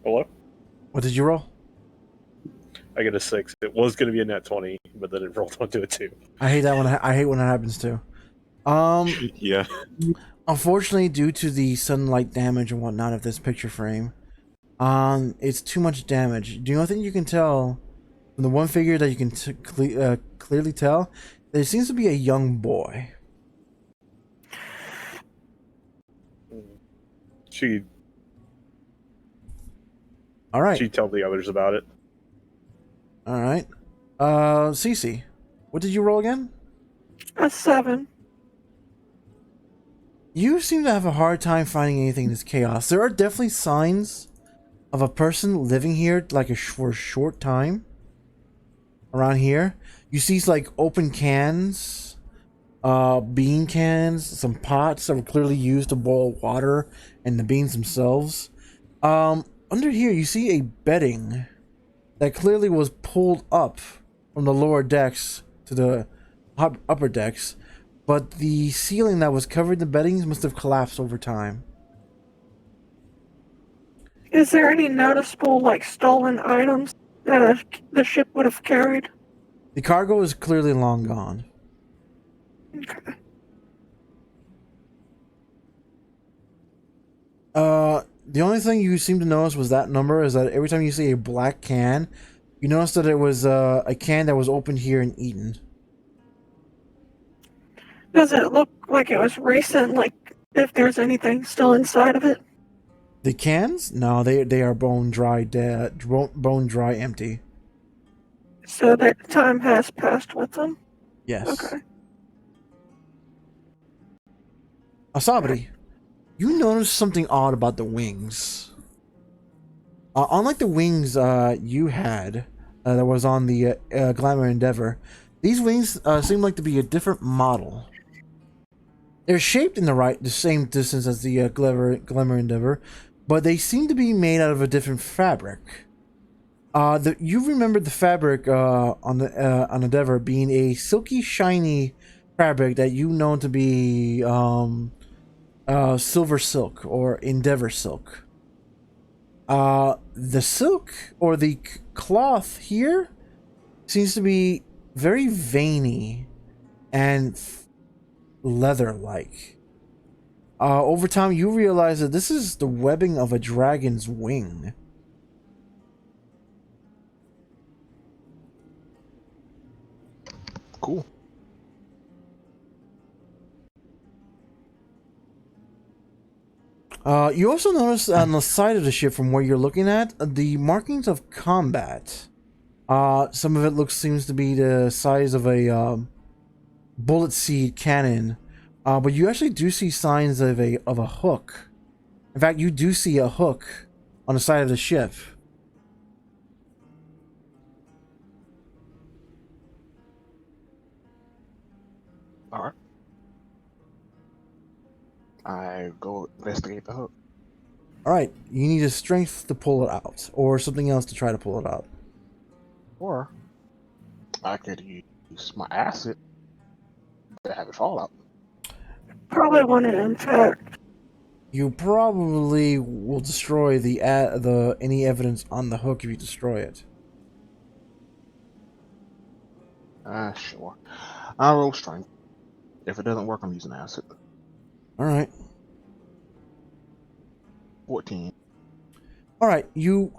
Hello? What did you roll? I get a 6. It was going to be a net 20, but then it rolled onto a 2. I hate that one. I hate when that happens too. Yeah. Unfortunately, due to the sunlight damage and whatnot of this picture frame, it's too much damage. Do you know anything you can tell from the one figure that you can clearly tell? There seems to be a young boy. All right. She'd tell the others about it. All right. Cece, what did you roll again? A 7. You seem to have a hard time finding anything in this chaos. There are definitely signs of a person living here, like for a short time. Around here, you see like open cans, bean cans, some pots that were clearly used to boil water, and the beans themselves. Under here, you see a bedding that clearly was pulled up from the lower decks to the upper decks, but the ceiling that was covered in the beddings must have collapsed over time. Is there any noticeable, like, stolen items that the ship would have carried? The cargo is clearly long gone. Okay. The only thing you seem to notice was that number is that every time you see a black can, you notice that it was a can that was opened here and eaten. Does it look like it was recent, like, if there's anything still inside of it? The cans? No, they are bone dry dead, bone dry empty. So that time has passed with them? Yes. Okay. Asabri, you notice something odd about the wings. Unlike the wings you had that was on the Glamour Endeavor, these wings seem like to be a different model. They're shaped in the same distance as the Glamour Endeavor, but they seem to be made out of a different fabric. You remember the fabric on Endeavor being a silky, shiny fabric that you know to be silver silk or Endeavor silk. The silk or the cloth here seems to be very veiny and leather-like. Over time, you realize that this is the webbing of a dragon's wing. Cool. You also notice on the side of the ship from where you're looking at the markings of combat. Some of it seems to be the size of a bullet seed cannon, but you actually do see signs of a hook. In fact, you do see a hook on the side of the ship. All right. I go investigate the hook. Alright, you need a strength to pull it out, or something else to try to pull it out. Or I could use my acid to have it fall out. Probably wouldn't, in fact. You probably will destroy the any evidence on the hook if you destroy it. Sure. I'll roll strength. If it doesn't work, I'm using acid. Alright. 14. Alright, you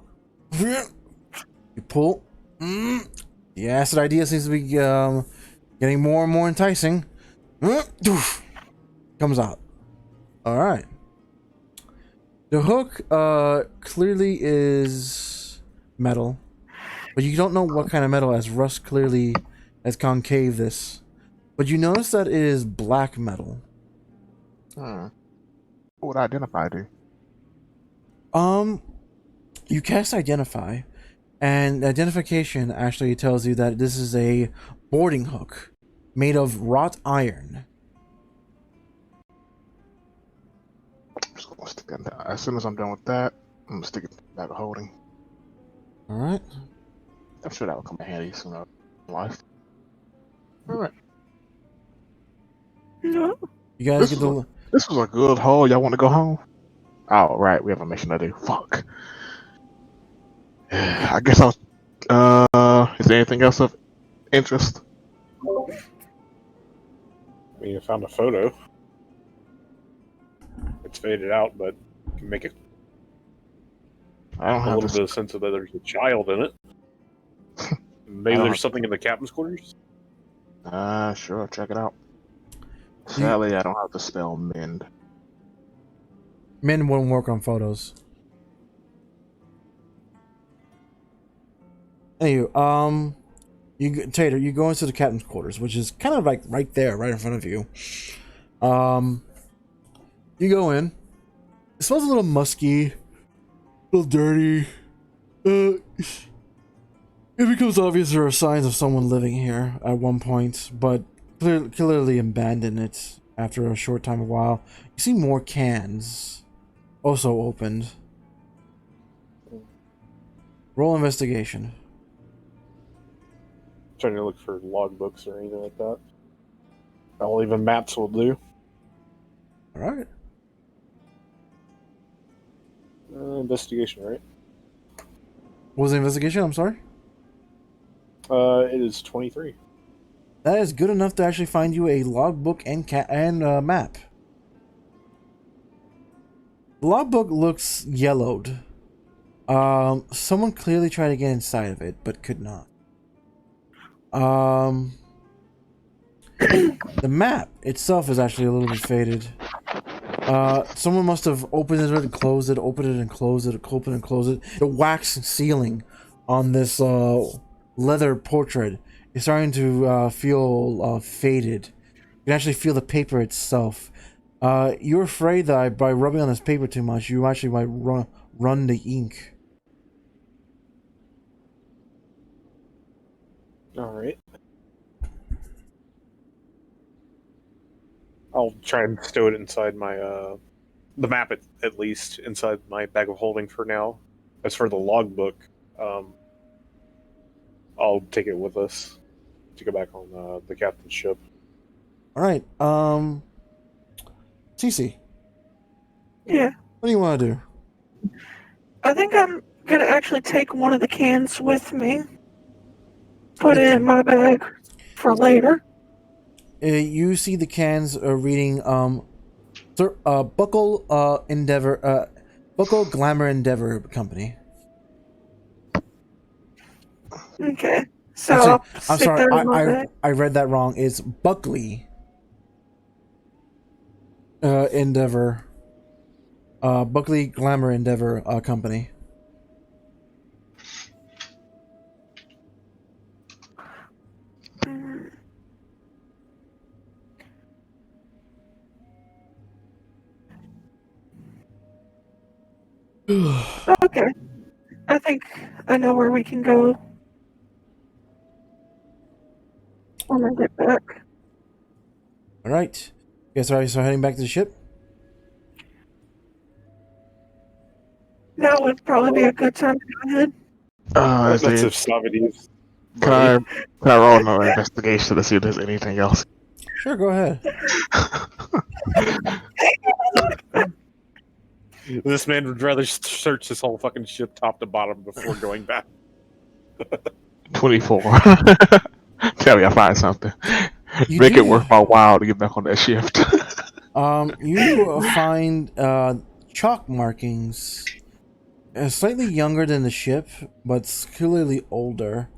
pull. The acid idea seems to be getting more and more enticing. Comes out. Alright. The hook clearly is metal, but you don't know what kind of metal, as Rust clearly has concave this. But you notice that it is black metal. What would identify do? You cast Identify, and identification actually tells you that this is a boarding hook made of wrought iron. I'm just gonna stick that down. As soon as I'm done with that, I'm gonna stick it back to holding. Alright. I'm sure that will come in handy sooner in life. Alright. No. You guys get the... This was a good haul. Y'all want to go home? Oh, right. We have a mission to do. Fuck. I guess is there anything else of interest? I mean, I found a photo. It's faded out, but you can make it I don't a have little this. bit of sense of that there's a child in it. Maybe there's something in the captain's quarters. Sure. Check it out. Sadly, I don't have the spell mend. Men won't work on photos. Anyway, Tater, you go into the captain's quarters, which is kind of like right there, right in front of you. You go in. It smells a little musky, a little dirty. It becomes obvious there are signs of someone living here at one point, but clearly abandoned it after a short time. A while, you see more cans, also opened. Roll investigation. Trying to look for logbooks or anything like that. All even maps will do. All right. Investigation, right? What was the investigation? I'm sorry. It is 23. That is good enough to actually find you a logbook and map. The logbook looks yellowed. Someone clearly tried to get inside of it, but could not. The map itself is actually a little bit faded. Someone must have opened it and closed it, opened it and closed it, opened and closed it. The wax ceiling on this leather portrait is starting to feel faded. You can actually feel the paper itself. You're afraid that by rubbing on this paper too much, you actually might run the ink. Alright. I'll try and stow it inside my, the map at least, inside my bag of holding for now. As for the logbook, I'll take it with us to go back on the captain's ship. Alright, Cece. Yeah. What do you want to do? I think I'm gonna actually take one of the cans with me. Put it in my bag for later. You see the cans reading Buckle Buckle Glamour Endeavor Company. Okay. So I'm sorry, I read that wrong. It's Buckley Endeavor. Buckley Glamour Endeavor Company. Okay. I think I know where we can go when I get back. Alright. Guess are you heading back to the ship? Now would probably be a good time to go ahead. Is That's there, if Savides. can I roll another investigation to see if there's anything else? Sure, go ahead. This man would rather search this whole fucking ship top to bottom before going back. 24. Tell me I find something. You Make do- it worth my while to get back on that shift. You find chalk markings, slightly younger than the ship, but clearly older.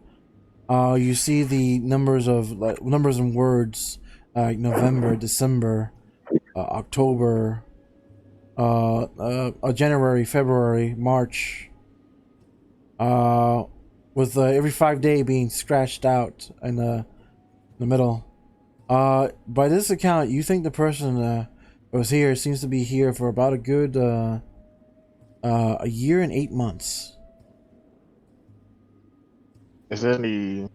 You see the numbers and words like November, December, October, January, February, March. With every 5 day being scratched out in the middle. By this account, you think the person that was here seems to be here for about a good a year and 8 months. Is there anything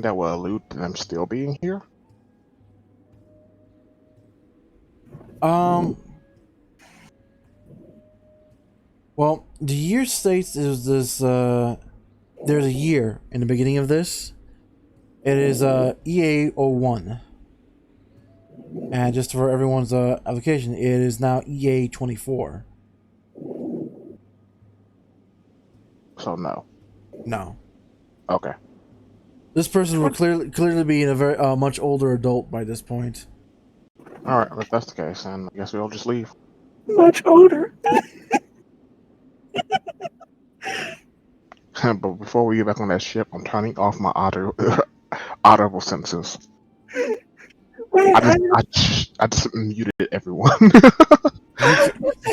that will allude to them still being here? Well, the year states is this. There's a year in the beginning of this. It is EA01. And just for everyone's application, it is now EA24. So no. No. Okay. This person will clearly be a very much older adult by this point. Alright, if that's the case, then I guess we'll just leave. Much older. But before we get back on that ship, I'm turning off my audible senses. Wait, I just muted everyone.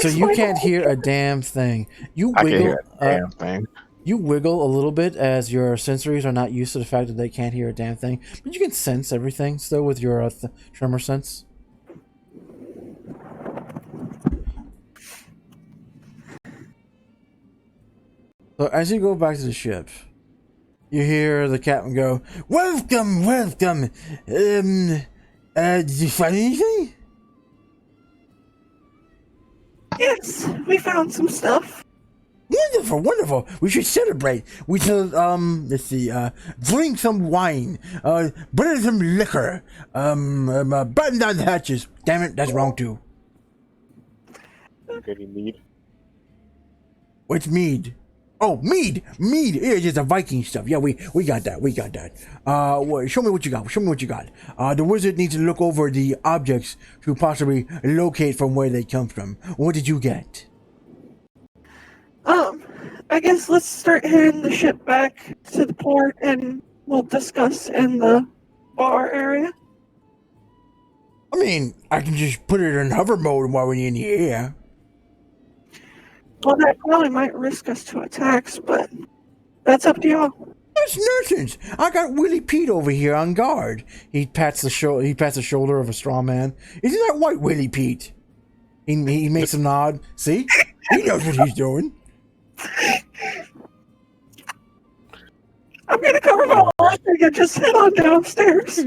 So you can't hear a damn thing. You I can wiggle. hear a damn thing. You wiggle a little bit as your sensories are not used to the fact that they can't hear a damn thing, but you can sense everything still with your tremor sense. So as you go back to the ship, you hear the captain go, "Welcome, welcome. Did you find anything?" Yes, we found some stuff. Wonderful, wonderful. We should celebrate. We should, let's see, drink some wine, burn some liquor, button down the hatches. Damn it, that's wrong too. Any mead? What's mead? Oh, mead! Mead! Yeah, just the Viking stuff. Yeah, we got that. We got that. Show me what you got. Show me what you got. The wizard needs to look over the objects to possibly locate from where they come from. What did you get? I guess let's start heading the ship back to the port and we'll discuss in the bar area. I mean, I can just put it in hover mode while we're in the air. Well, that probably might risk us to attacks, but that's up to y'all. That's nonsense. I got Willie Pete over here on guard. He pats the shoulder of a straw man. Isn't that right, Willie Pete? He makes a nod. See? He knows what he's doing. I'm gonna cover my laundry and just head on downstairs.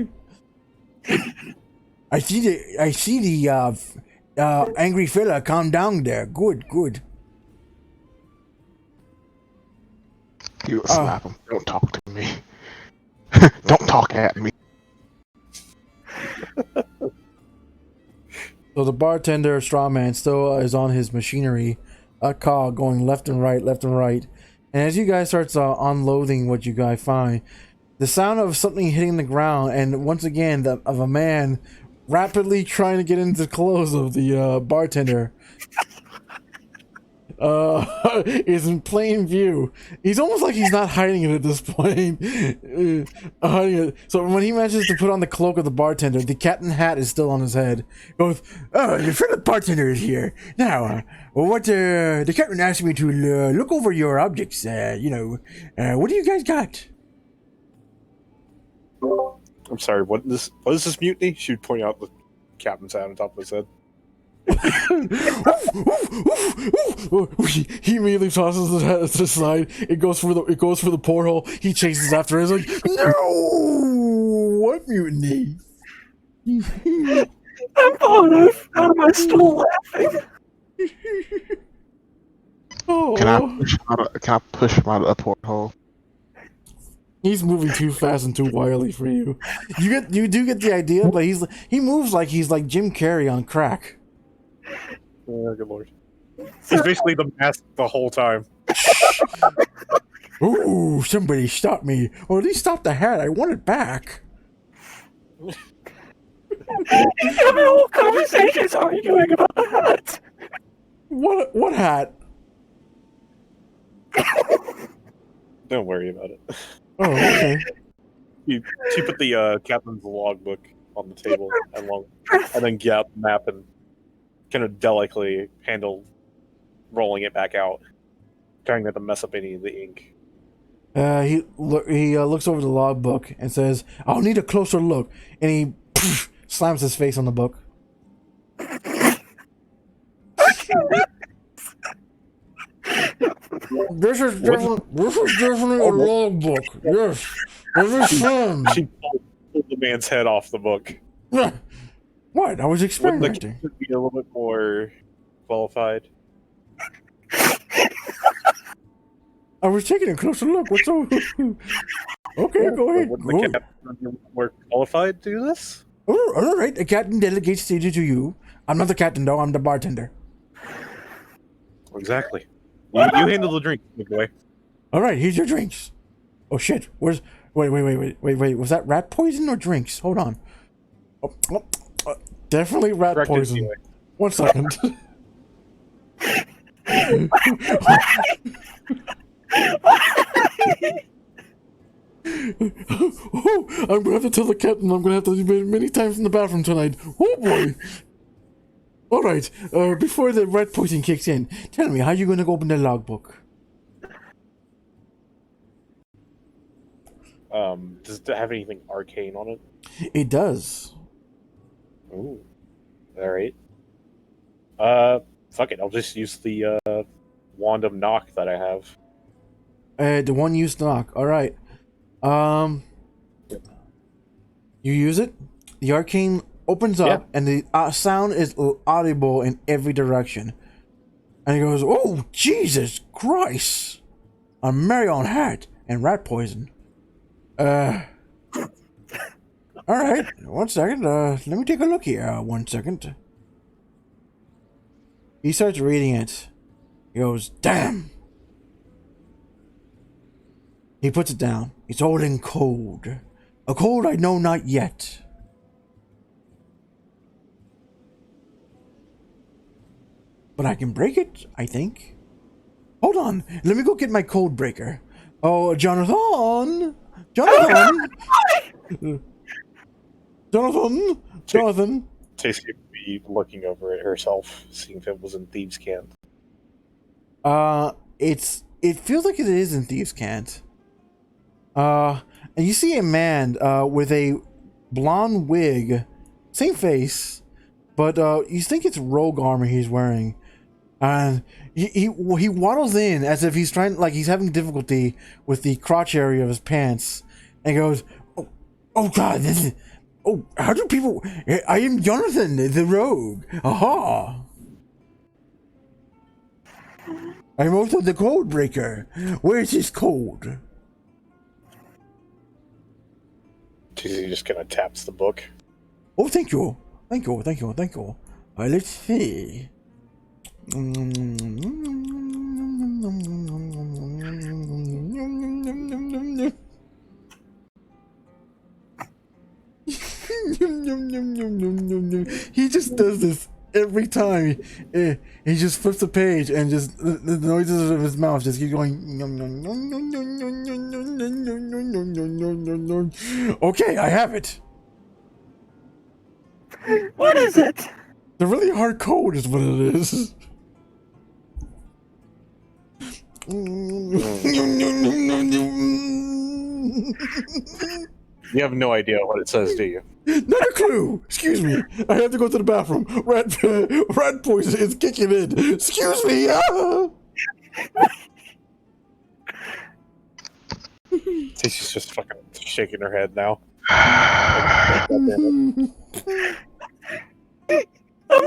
I see the angry fella calm down there. Good, good. You slap him. Don't talk to me. Don't talk at me. So the bartender, straw man, still is on his machinery, a cog going left and right, left and right. And as you guys start unloading what you guys find, the sound of something hitting the ground, and once again, of a man rapidly trying to get into the clothes of the bartender, is in plain view. He's almost like he's not hiding it at this point. Hiding it. So when he manages to put on the cloak of the bartender, the captain hat is still on his head. Goes, "Oh, your friend bartender is here. Now, what the captain asked me to look over your objects. What do you guys got?" I'm sorry, what is this mutiny? She would point out the captain's hat on top of his head. He immediately tosses the hat to the side. It goes for the porthole. He chases after it. He's like, "No! What mutiny?" I'm falling out of my stool laughing. Oh. Can I push him out of the porthole? He's moving too fast and too wily for you. You do get the idea, but he moves like he's like Jim Carrey on crack. Oh, good lord. He's basically the mask the whole time. Ooh, somebody stop me. Or at least stop the hat. I want it back. He's having whole conversations arguing about the hat. What hat? Don't worry about it. Oh, okay. She put the captain's logbook on the table and then get out the map and kind of delicately handle rolling it back out, trying not to mess up any of the ink. He looks over the logbook and says, "I'll need a closer look," and he slams his face on the book. This is definitely a logbook. Yes, this is fun. She pulled the man's head off the book. What? I was Wouldn't the experimenting. captain be a little bit more qualified? I was taking a closer look. What's so? Okay, go ahead. Wouldn't the captain be more qualified to do this? Oh, all right. The captain delegates duty to you. I'm not the captain, though. I'm the bartender. Exactly. You handle the drink, big boy. All right, here's your drinks. Oh shit! Wait! Was that rat poison or drinks? Hold on. Definitely rat Correct poison. anyway. 1 second. Oh, I'm gonna have to tell the captain I'm gonna have to do it many times in the bathroom tonight. Oh boy. All right. Before the rat poison kicks in, tell me how you gonna go open the logbook. Does it have anything arcane on it? It does. Ooh. Alright. Fuck it, I'll just use the wand of knock that I have. The one used knock. All right. You use it. The arcane opens up, and the sound is audible in every direction. And he goes, "Oh, Jesus Christ! A Marion hat and rat poison." All right. 1 second. Let me take a look here. 1 second. He starts reading it. He goes, "Damn." He puts it down. It's holding code. A code I know not yet. But I can break it, I think. Hold on. Let me go get my code breaker. Oh, Jonathan! Jonathan! Jonathan! Tasty would be looking over it herself, seeing if it was in Thieves' Cant. It feels like it is in Thieves' Cant. And you see a man with a blonde wig, same face, but you think it's rogue armor he's wearing. And he waddles in as if he's trying, like he's having difficulty with the crotch area of his pants, and goes, "Oh God, this is, oh, how do people? I am Jonathan, the rogue. Aha! I'm also the code breaker. Where's his code?" He just kind of taps the book. Oh, thank you. Let's see. He just does this every time. He just flips the page and just the noises of his mouth just keep going. Okay, I have it. What is it? The really hard code is what it is. You have no idea what it says, do you? Not a clue. Excuse me. I have to go to the bathroom. Rat poison is kicking in. Excuse me. She's just fucking shaking her head now. I'm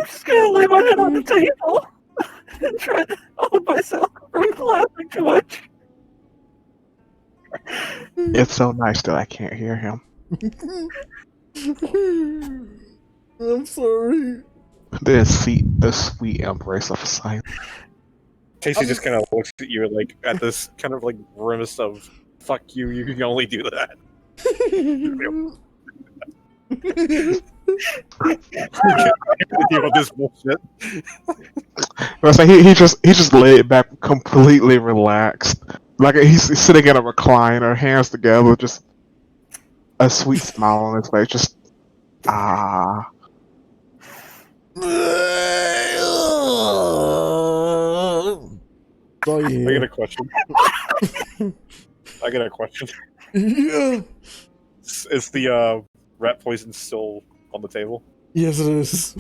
just gonna lay my head on the table and try to hold myself from laughing too much. It's so nice that I can't hear him. I'm sorry. The sweet embrace of silence. Tasty just kind of looks at you like at this kind of like grimace of "fuck you, you can only do that." Deal with this bullshit. It's like he just laid back, completely relaxed, like he's sitting in a recliner, hands together, just a sweet smile on his face, just ah. Oh, I yeah. got a question. Yeah. Is the rat poison still on the table? Yes, it is.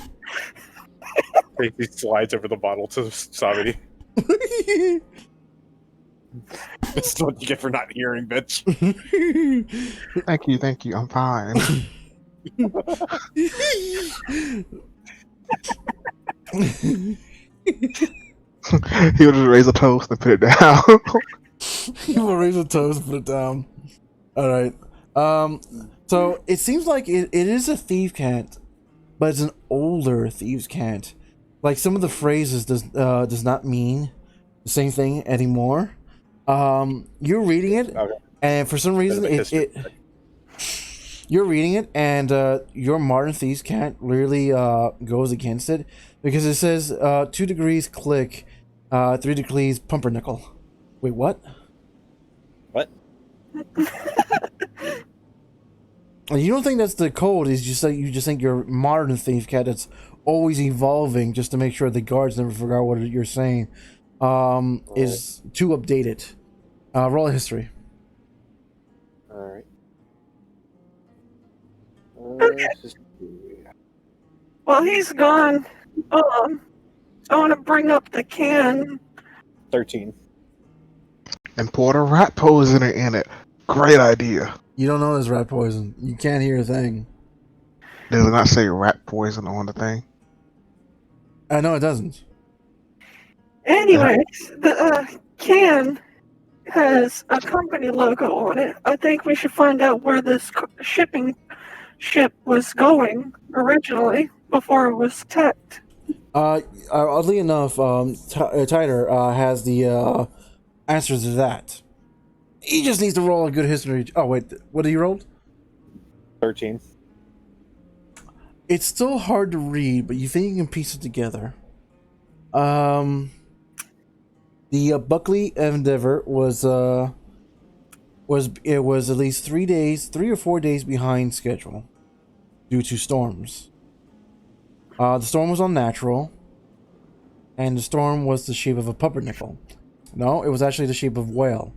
He slides over the bottle to Savity. That's what you get for not hearing, bitch. Thank you, I'm fine. He'll just raise a toast and put it down. He will raise a toast, put it down. All right. So it seems like it is a Thieves' Cant, but it's an older Thieves' Cant. Like some of the phrases does not mean the same thing anymore. You're reading it, Okay. and for some reason you're reading it, and your modern Thieves' Cant really goes against it because it says 2 degrees click, 3 degrees pumpernickel. Wait, what? What? You don't think that's the code? Is just like you just think your modern Thieves' Cant that's always evolving just to make sure the guards never forgot what you're saying is too updated. Roll a history. All right. While he's gone, I want to bring up the can. 13. and poured a rat poisoner in it. Great idea. You don't know there's rat poison. You can't hear a thing. Does it not say rat poison on the thing? No, it doesn't. Anyways, the can has a company logo on it. I think we should find out where this shipping ship was going originally before it was attacked. Oddly enough, Tyler has the answers to that. He just needs to roll a good history. Oh wait, what did he roll? 13. It's still hard to read, but you think you can piece it together. The Buckley Endeavor was at least 3 or 4 days behind schedule due to storms. The storm was unnatural, and the storm was the shape of a pumpernickel. No, it was actually the shape of whale.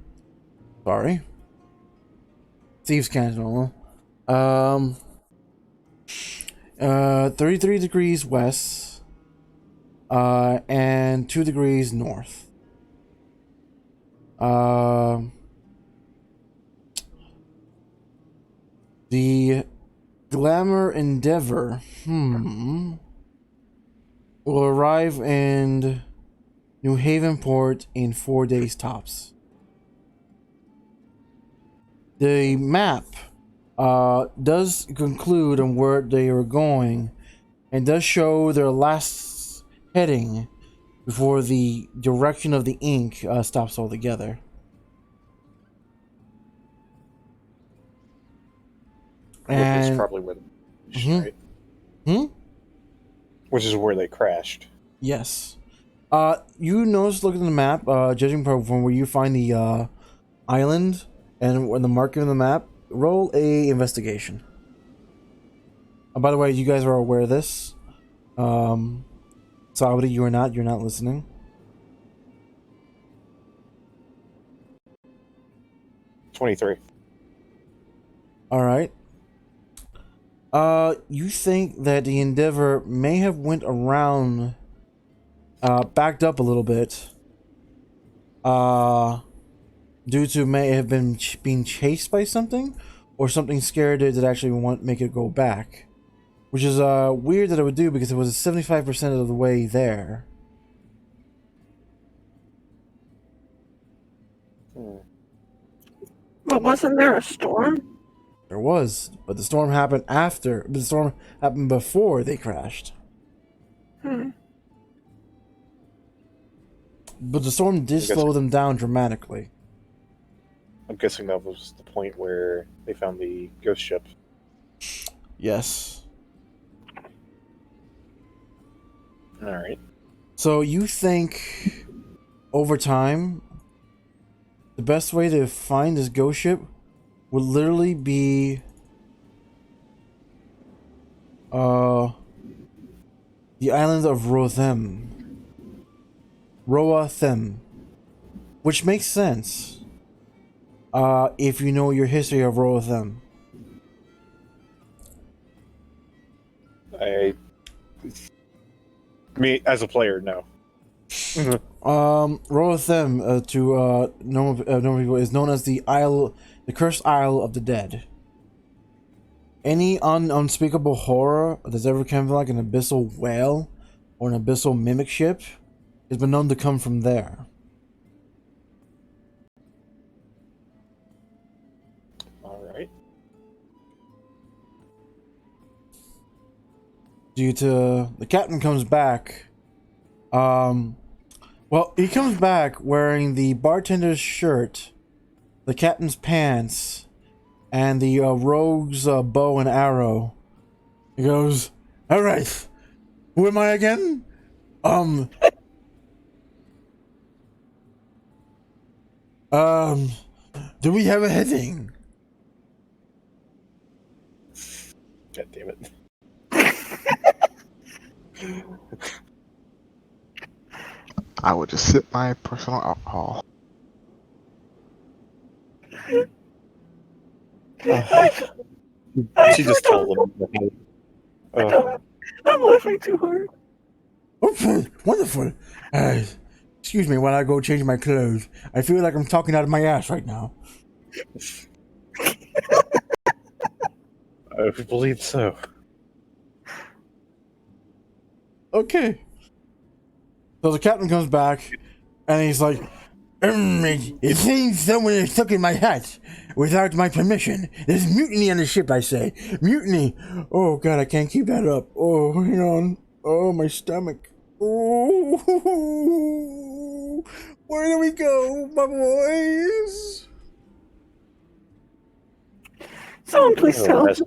Sorry. Thieves' Candle. 33 degrees west, and 2 degrees north. The Glamour Endeavor, will arrive in New Haven port in 4 days tops. The map does conclude on where they are going and does show their last heading before the direction of the ink stops altogether. Which is probably where they right? Which is where they crashed. Yes. You notice, looking at the map, judging from where you find the island and when the marking on the map, roll a investigation. By the way, you guys are aware of this. Saudi, you're not listening. $23. All right. You think that the Endeavor may have went around, backed up a little bit, due to may have been being chased by something, or something scared it that actually make it go back, which is weird that it would do because it was 75% of the way there. But wasn't there a storm? There was, but the storm happened after. The storm happened before they crashed. But the storm did slow them down dramatically. I'm guessing that was the point where they found the ghost ship. Yes. Alright. So you think over time the best way to find this ghost ship would literally be the island of Roathem, which makes sense if you know your history of Roathem. Me as a player, no. Roathem to normal people is known as the Cursed Isle of the Dead. Any unspeakable horror that's ever come from like an abyssal whale or an abyssal mimic ship has been known to come from there. Alright. Due to the captain comes back, well, he comes back wearing the bartender's shirt, the captain's pants, and the rogue's bow and arrow. He goes, "All right, who am I again? Do we have a heading?" God damn it. I would just sip my personal alcohol. She just told them. I'm laughing too hard. Okay, wonderful. Excuse me while I go change my clothes. I feel like I'm talking out of my ass right now. I believe so. Okay. So the captain comes back, and he's like, it seems someone is stuck in my hat without my permission. There's mutiny on the ship, I say. Mutiny. Oh, God, I can't keep that up. Oh, hang on. Oh, my stomach. Oh, where do we go, my boys? Someone please tell us.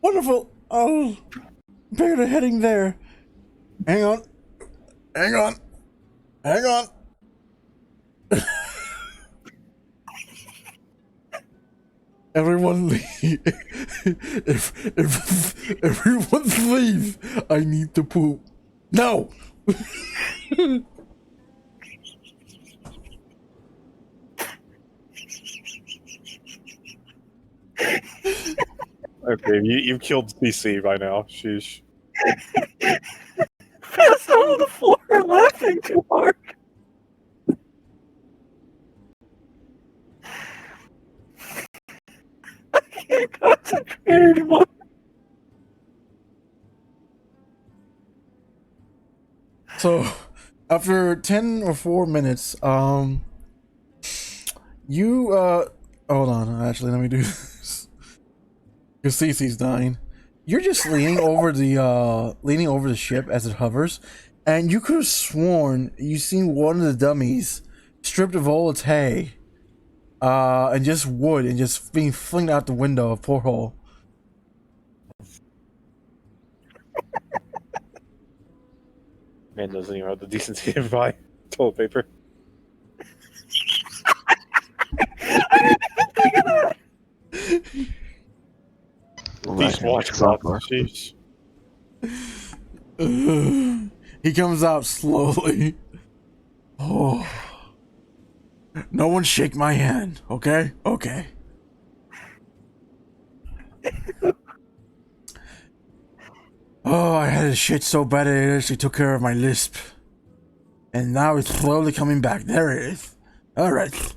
Wonderful. I'll prepare the heading there. Hang on. Hang on. Hang on. Everyone leave. if everyone leave, I need to poop. No. Okay, you've killed CC by now. Sheesh. Passed on the floor laughing too hard. I can't concentrate anymore. So, after 10 or 4 minutes, you, hold on, actually, let me do this. Because Cece's dying. You're just leaning over the ship as it hovers, and you could have sworn you seen one of the dummies stripped of all its hay, and just wood, and just being flinged out the window of porthole. Man doesn't even have the decency to buy toilet paper. These washcloths, sheesh. He comes out slowly. Oh. No one shake my hand, okay? Okay. Oh, I had a shit so bad it actually took care of my lisp. And now it's slowly coming back. There it is. Alright.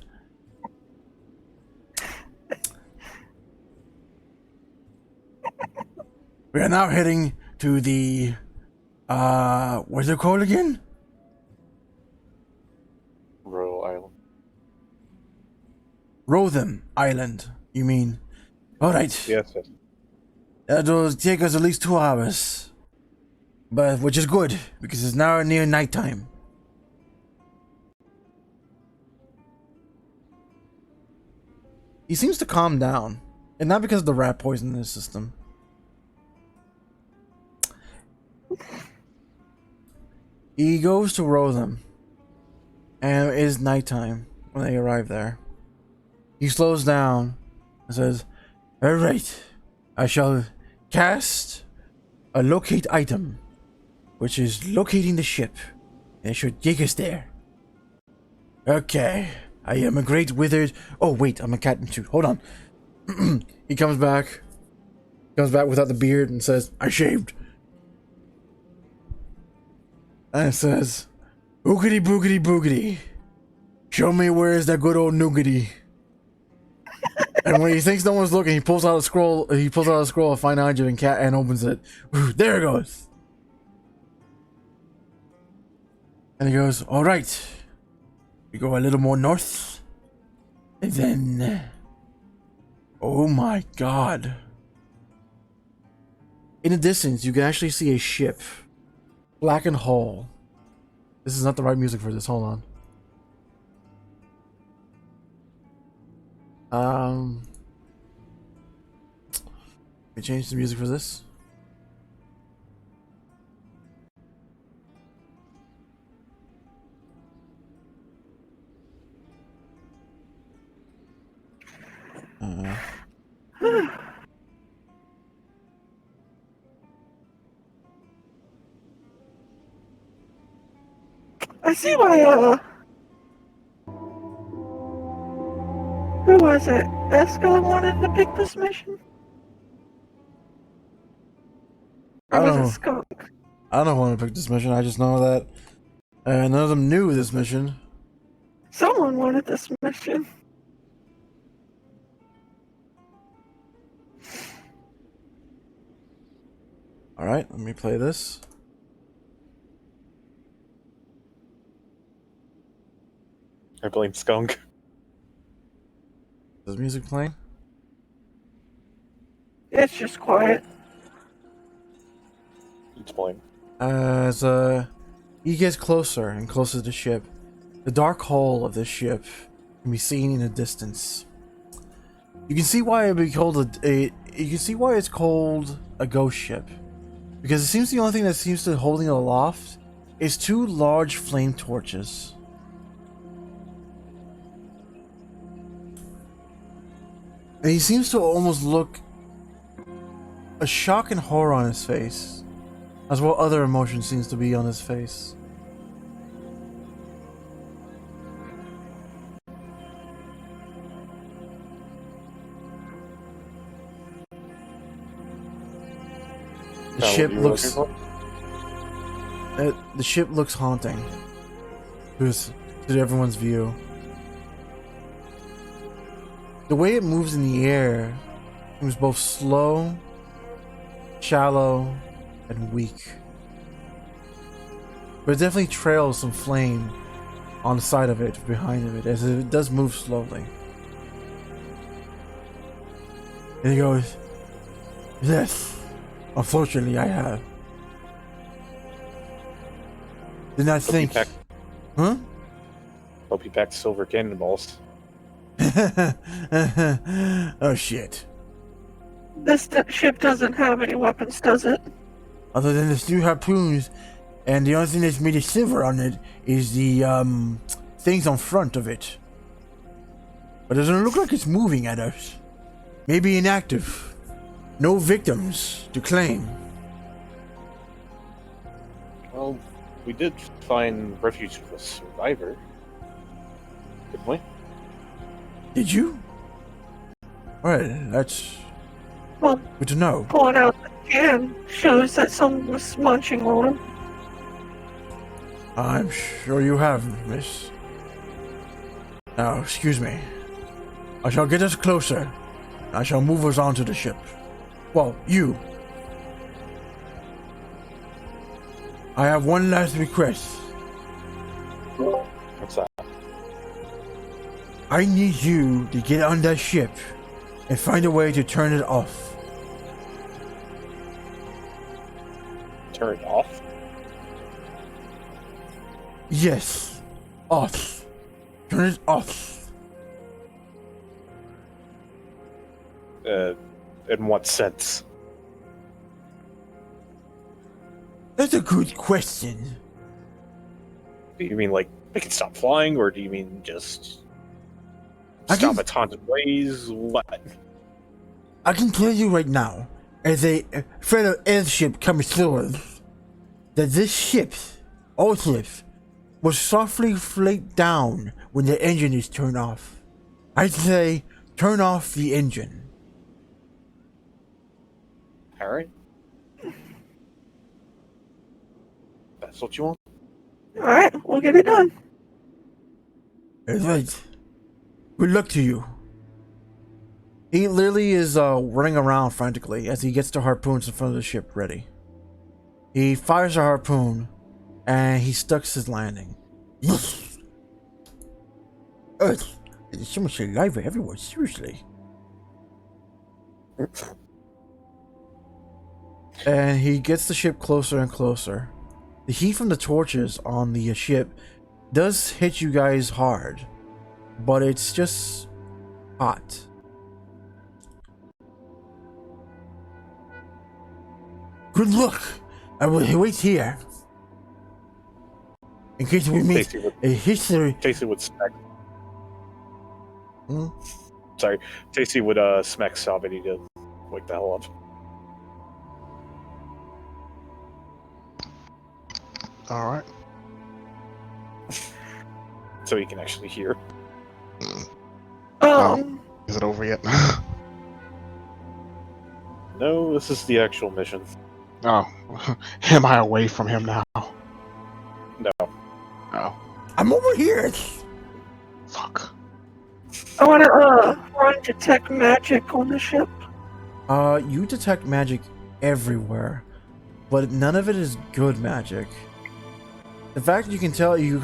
We are now heading to the, what's it called again? Royal Island. Rothem Island, you mean? Alright. Yes, yes. That'll take us at least 2 hours. But, which is good, because it's now near nighttime. He seems to calm down. And not because of the rat poison in his system. He goes to Rothem. And it is nighttime when they arrive there. He slows down and says, alright, I shall cast a locate item, which is locating the ship, and it should take us there. Okay, I am a great withered. Oh wait, I'm a captain too. Hold on. He comes back without the beard and says, I shaved. And it says, oogity boogity boogity. Show me where's that good old nougaty. And when he thinks no one's looking, he pulls out a scroll. He pulls out a scroll of fine object and cat and opens it. Ooh, there it goes. And he goes, all right. We go a little more north, and then, oh my God! In the distance, you can actually see a ship, blackened hull. This is not the right music for this. Hold on. Let me change the music for this. I see why, who was it? Esco wanted to pick this mission? I Or don't was know. it Skunk? I don't want to pick this mission. I just know that none of them knew this mission. Someone wanted this mission. All right, let me play this. I blame Skunk. Is music playing? It's just quiet. It's playing. As he gets closer and closer to the ship, the dark hull of this ship can be seen in the distance. You can see why it be called you can see why it's called a ghost ship, because it seems the only thing that seems to holding it aloft is two large flame torches. And he seems to almost look a shock and horror on his face, as well other emotion seems to be on his face. The ship looks. The ship looks haunting to everyone's view. The way it moves in the air seems both slow, shallow, and weak. But it definitely trails some flame on the side of it, behind of it, as it does move slowly. And he goes, "Yes, unfortunately I have. Did not think..." Huh? Hope you packed silver cannonballs. Oh shit. This ship doesn't have any weapons, does it? Other than the two harpoons, and the only thing that's made of silver on it is the things on front of it. But it doesn't look like it's moving at us. Maybe inactive. No victims to claim. Well, we did find refuge for a survivor, didn't we? Did you? Alright, that's Well, good to know. pulling out the can shows that someone was munching on him. I'm sure you have, miss. Now, excuse me. I shall get us closer. I shall move us onto the ship. Well, you. I have one last request. What's that? I need you to get on that ship and find a way to turn it off. Turn it off? Yes, off. Turn it off. In what sense? That's a good question. Do you mean like make it stop flying, or do you mean just I stop can- its haunted ways? What? I can tell you right now, as a fellow airship connoisseur, that this ship, all ships, will softly float down when the engine is turned off. I'd say, turn off the engine. Alright. That's what you want? Alright, we'll get it done. That's right. Good luck to you. He literally is running around frantically as he gets the harpoons in front of the ship ready. He fires a harpoon, and he stucks his landing. Earth, there's so much saliva everywhere, seriously. And he gets the ship closer and closer. The heat from the torches on the ship does hit you guys hard, but it's just hot. Good luck. I will wait here. In case we meet a history. Tasty would smack. Hmm? Sorry, Tasty would smack Sabini to wake the hell up. Alright. So he can actually hear. Is it over yet? No, this is the actual mission. Oh, am I away from him now? No. Oh, I'm over here. fuck. I want to run detect magic on the ship. You detect magic everywhere, but none of it is good magic. In fact, you can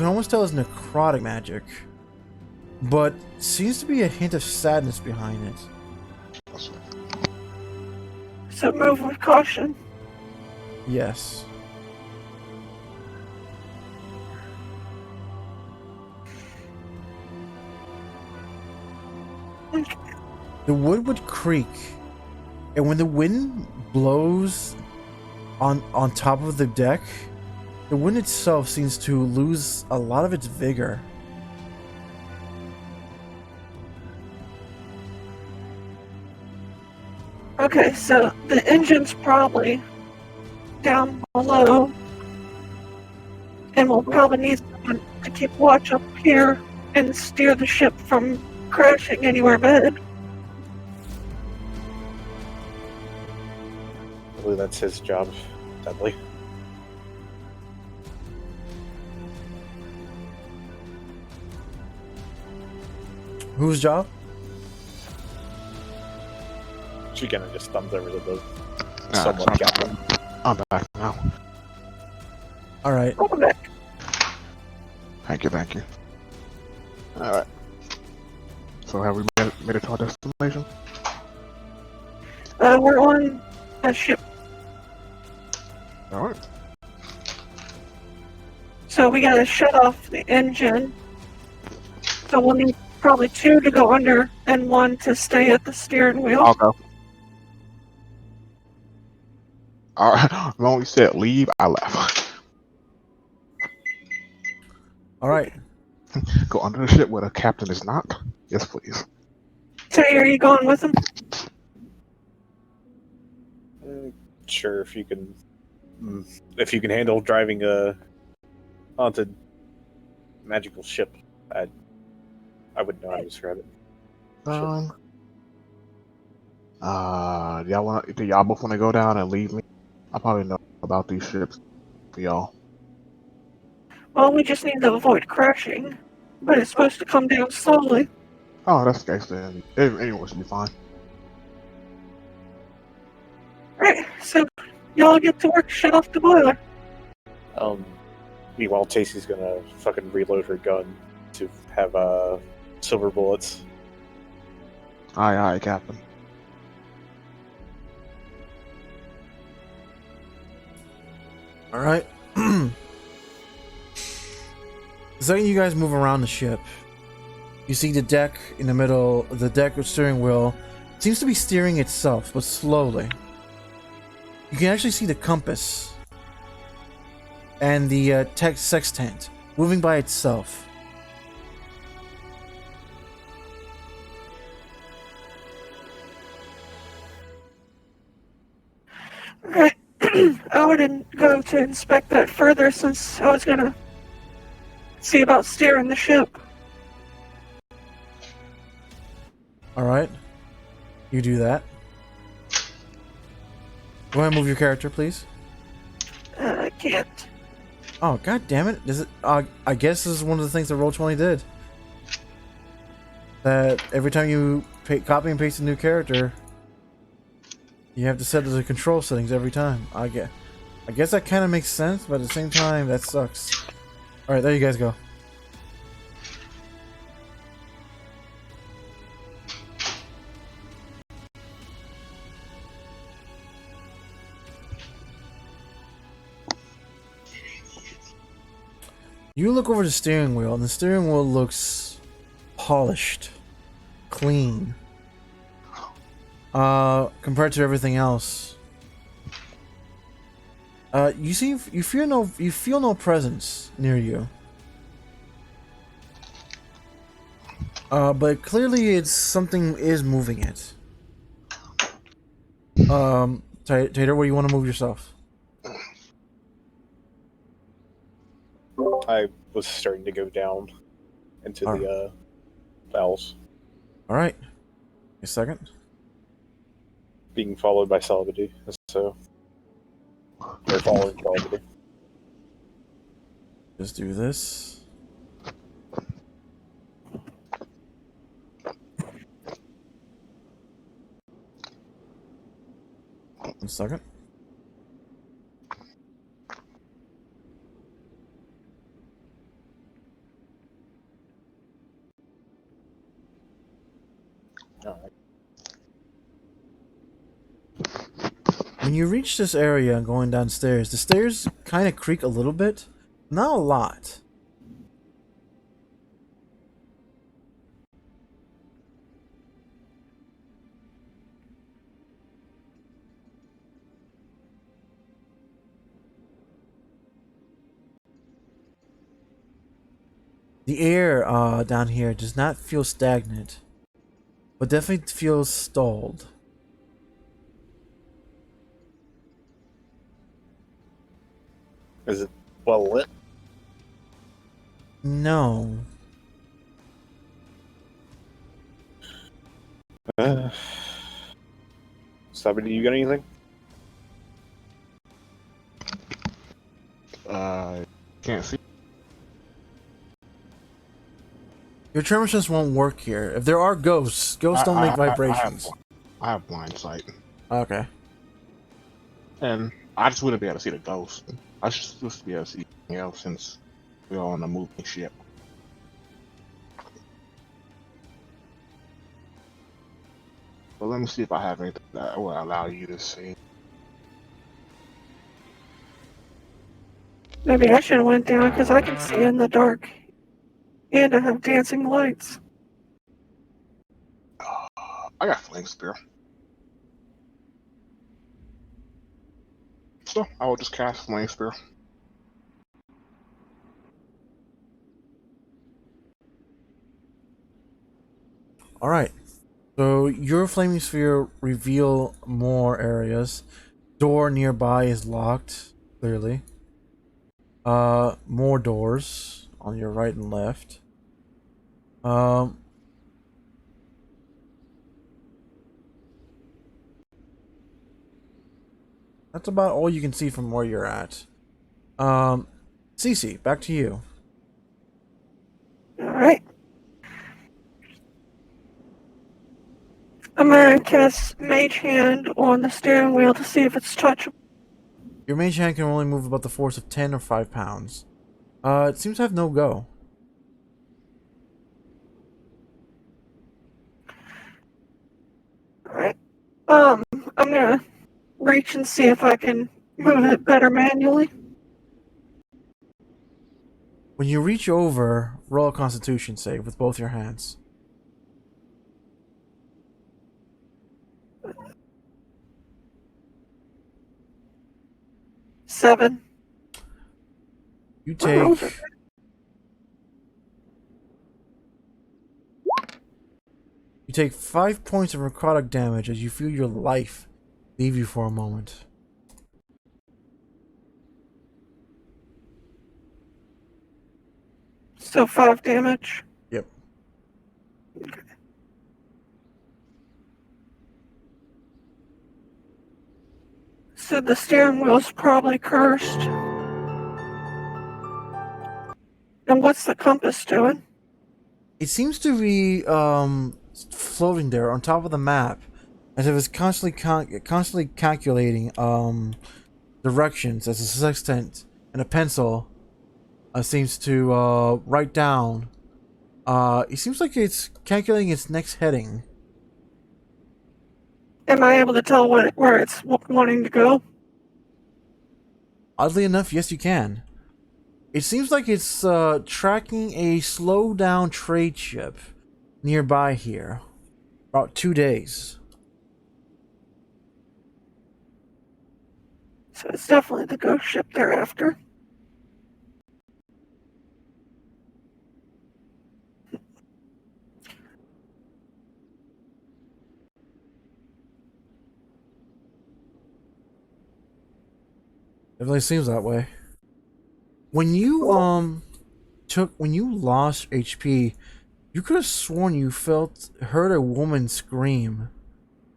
almost tell it's necrotic magic, but seems to be a hint of sadness behind it. So move with caution. Yes. The wood would creak, and when the wind blows on top of the deck, the wind itself seems to lose a lot of its vigor. Okay, so the engine's probably down below, and we'll probably need someone to keep watch up here and steer the ship from crashing anywhere bad. I believe that's his job, sadly. Whose job? She kind of just thumbs over to the Nah, someone captain. I'm back now. All right. Welcome back. Thank you. Alright. So have we made it to our destination? We're on a ship, Alright. so we gotta shut off the engine. So we'll need probably 2 to go under and 1 to stay at the steering wheel. I'll go. Alright. When we said leave, I left. All right. Go under the ship where the captain is not? Yes, please. Tay, are you going with him? Sure, if you can handle driving a haunted magical ship, I wouldn't know how to describe it. Do y'all both want to go down and leave me? I probably know about these ships for y'all. Well, we just need to avoid crashing, but it's supposed to come down slowly. Oh, that's the case then. Anyone should be fine. Right, so y'all get to work, shut off the boiler. Meanwhile, Chasey's gonna fucking reload her gun to have silver bullets. Aye, Captain. All right. The second you guys move around the ship, you see the deck in the middle. The deck with steering wheel seems to be steering itself, but slowly. You can actually see the compass and the sextant moving by itself. Right. I wouldn't go to inspect that further since I was gonna see about steering the ship. All right. You do that. Go ahead and move your character, please. I can't. Oh, god damn it. Does it I guess this is one of the things that Roll20 did. That every time you copy and paste a new character, you have to set the control settings every time. I guess that kind of makes sense, but at the same time, that sucks. Alright, there you guys go. You look over the steering wheel, and the steering wheel looks polished, clean, compared to everything else. You feel no presence near you. But clearly something is moving it. Tater, where do you want to move yourself? I was starting to go down into the valves, Alright. A second. being followed by Salvador. So They're following probably. Just do this. One second. Alright. When you reach this area going downstairs, the stairs kind of creak a little bit. Not a lot. The air down here does not feel stagnant, but definitely feels stalled. Is it well lit? No. Stubby, do you get anything? Can't see. Your tremor sense won't work here. If there are ghosts, ghosts don't make vibrations. I have blind sight, Okay. and I just wouldn't be able to see the ghost. I should supposed to be able to see anything else since we're on a moving ship. But let me see if I have anything that will allow you to see. Maybe I should have went down because I can see in the dark. And I have dancing lights. I got flame spear. So I will just cast flame spear. Alright. So your flaming sphere reveal more areas. Door nearby is locked, clearly. More doors on your right and left. That's about all you can see from where you're at. Cece, back to you. Alright. I'm gonna cast Mage Hand on the steering wheel to see if it's touchable. Your mage hand can only move about the force of 10 or 5 pounds. It seems to have no go. Alright. I'm gonna reach and see if I can move it better manually. When you reach over, roll a constitution save with both your hands. Seven. You take... You take 5 points of necrotic damage as you feel your life leave you for a moment. So 5 damage. Yep. Okay. So the steering wheel's probably cursed. And what's the compass doing? It seems to be floating there on top of the map, as if it's constantly calculating directions as a sextant and a pencil seems to write down. It seems like it's calculating its next heading. Am I able to tell where it's wanting to go? Oddly enough, yes, you can. It seems like it's tracking a slow-down trade ship nearby here. About 2 days. So it's definitely the ghost ship they're after. Definitely seems that way. When you when you lost HP, you could have sworn you heard a woman scream.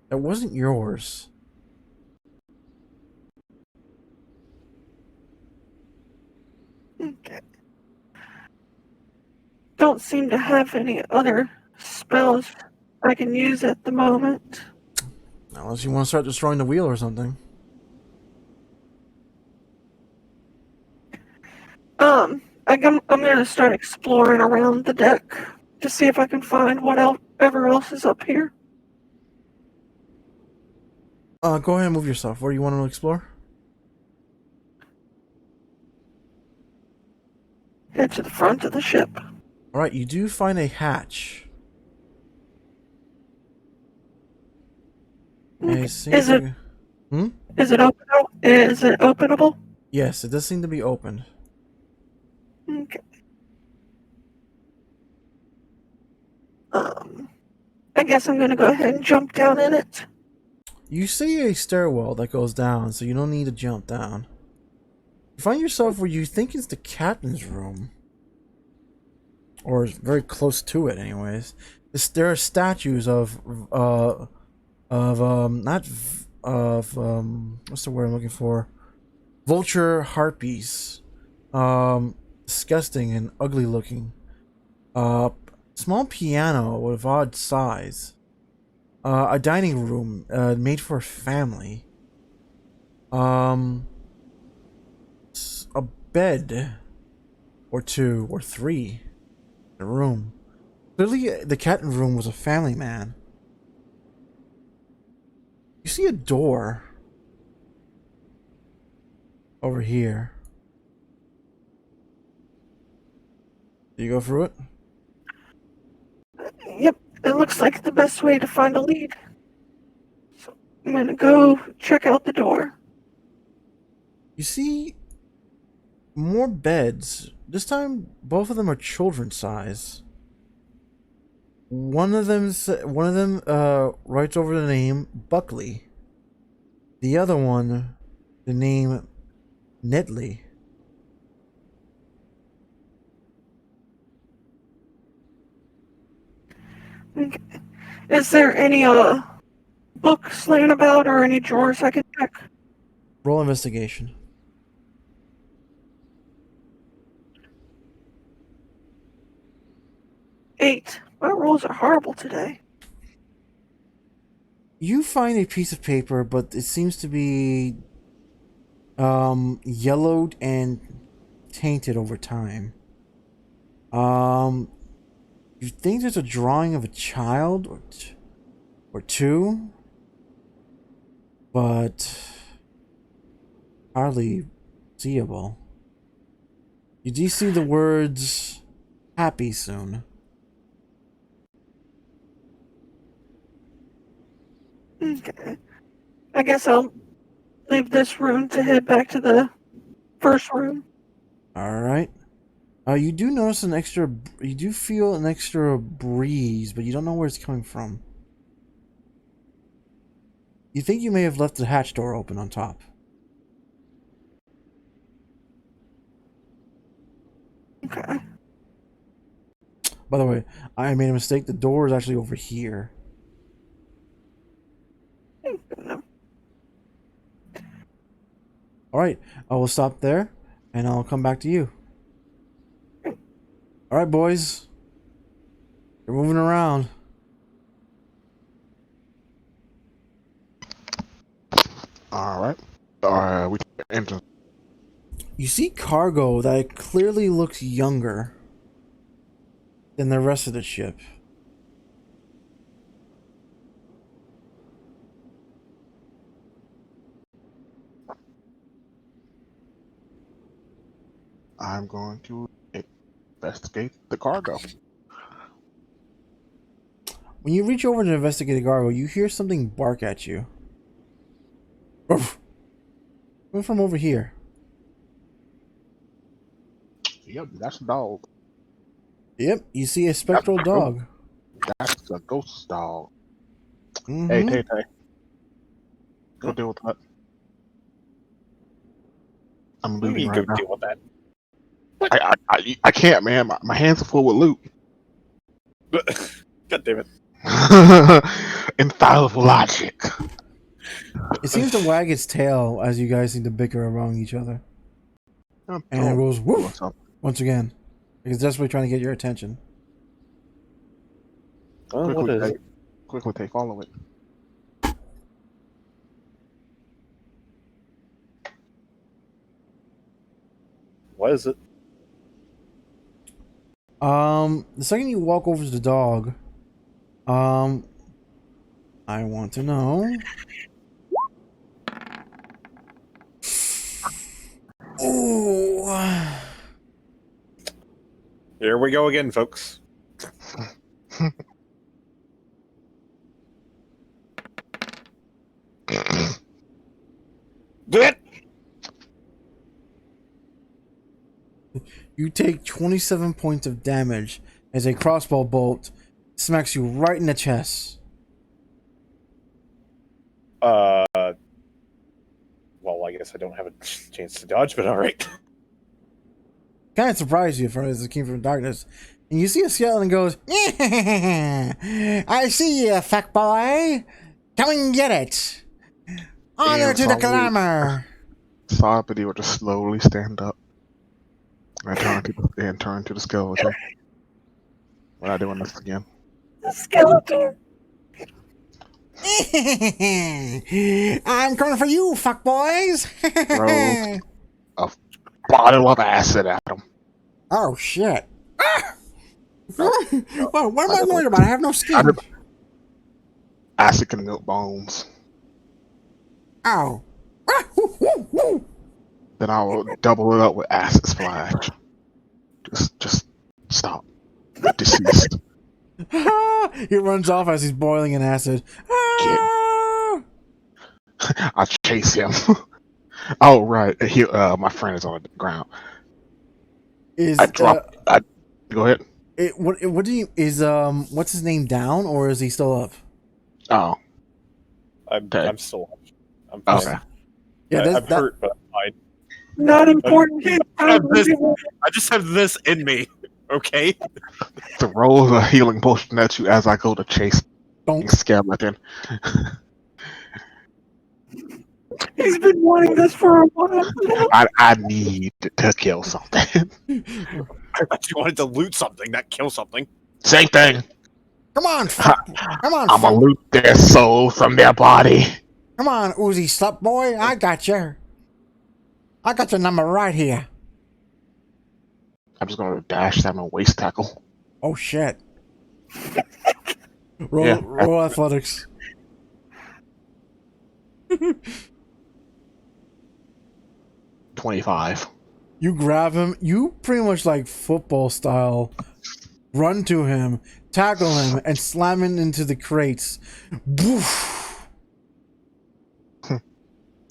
That wasn't yours. Okay. Don't seem to have any other spells I can use at the moment. Unless you want to start destroying the wheel or something. I'm gonna start exploring around the deck to see if I can find whatever else is up here. Go ahead and move yourself. Where do you want to explore? Head to the front of the ship. Alright, you do find a hatch. And it seems Is it? to... Hmm? Is it openable? Is it openable? Yes, it does seem to be open. Okay. I guess I'm gonna go ahead and jump down in it. You see a stairwell that goes down, so you don't need to jump down. You find yourself where you think is the captain's room. Or very close to it, anyways. There are statues of what's the word I'm looking for? Vulture harpies. Disgusting and ugly looking. Small piano with odd size. A dining room made for a family. A bed or two or three in a room. Clearly, the captain's room was a family man. You see a door over here. Do you go through it? Yep, it looks like the best way to find a lead. So I'm gonna go check out the door. You see more beds. This time, both of them are children's size. One of them writes over the name Buckley. The other one, the name Nedley. Okay. Is there any books laying about or any drawers I can check? Roll investigation. 8. My rolls are horrible today. You find a piece of paper, but it seems to be yellowed and tainted over time. You think there's a drawing of a child or two, but hardly seeable. You do see the words "happy soon." Okay. I guess I'll leave this room to head back to the first room. All right. You do notice you do feel an extra breeze, but you don't know where it's coming from. You think you may have left the hatch door open on top. Okay. By the way, I made a mistake. The door is actually over here. All right, I will stop there, and I'll come back to you. All right, boys. You're moving around. All right. We enter. You see cargo that clearly looks younger than the rest of the ship. I'm going to investigate the cargo. When you reach over to investigate the cargo, you hear something bark at you. Ruff. Coming from over here. Yep, that's a dog. Yep, you see a spectral dog. That's a ghost dog. Mm-hmm. Hey, Tay. Go deal with that. I'm looting You right go now. deal with that. I can't, man. My hands are full with loot. God damn it. Infallible logic. It seems to wag its tail as you guys seem to bicker among each other. and it goes woof What's up? once again. It's desperately trying to get your attention. Oh, what is it? Quickly take follow it. What is it? The second you walk over to the dog, I want to know. Oh, Here we go again, folks. Good. you take 27 points of damage as a crossbow bolt smacks you right in the chest. Well, I guess I don't have a chance to dodge, but all right. Kind of surprised you as it came from darkness. And you see a skeleton goes, I see you, fuck boy. Come and get it. Honor to the glamour. Sobbity would just slowly stand up and turn to the skeleton. We're not doing this again. The skeleton. I'm coming for you, fuck boys. Throws a bottle of acid at him. Oh shit. What am I worried about? I have no skin. Acid can melt bones. Ow. Then I will double it up with acid splash. Just stop. Deceased. He runs off as he's boiling in acid. Ah! I chase him. Oh right, my friend is on the ground. Is I drop. Go ahead. what do you what's his name down or is he still up? Oh, I'm still. I'm fine. okay. Yeah, I'm hurt, but I'm fine. Not important. I just have this in me. Okay. Throw a healing potion at you as I go to chase Don't. skeleton. He's been wanting this for a while. I need to kill something. I thought you wanted to loot something, not kill something. Same thing. Come on, fuck. Come on, I'm gonna loot their soul from their body. Come on, Uzi Slut Boy. I got you. I got your number right here. I'm just gonna dash them and waist tackle. Oh shit. Roll athletics. 25. You grab him. You pretty much like football style run to him, tackle him, and slam him into the crates. Boof.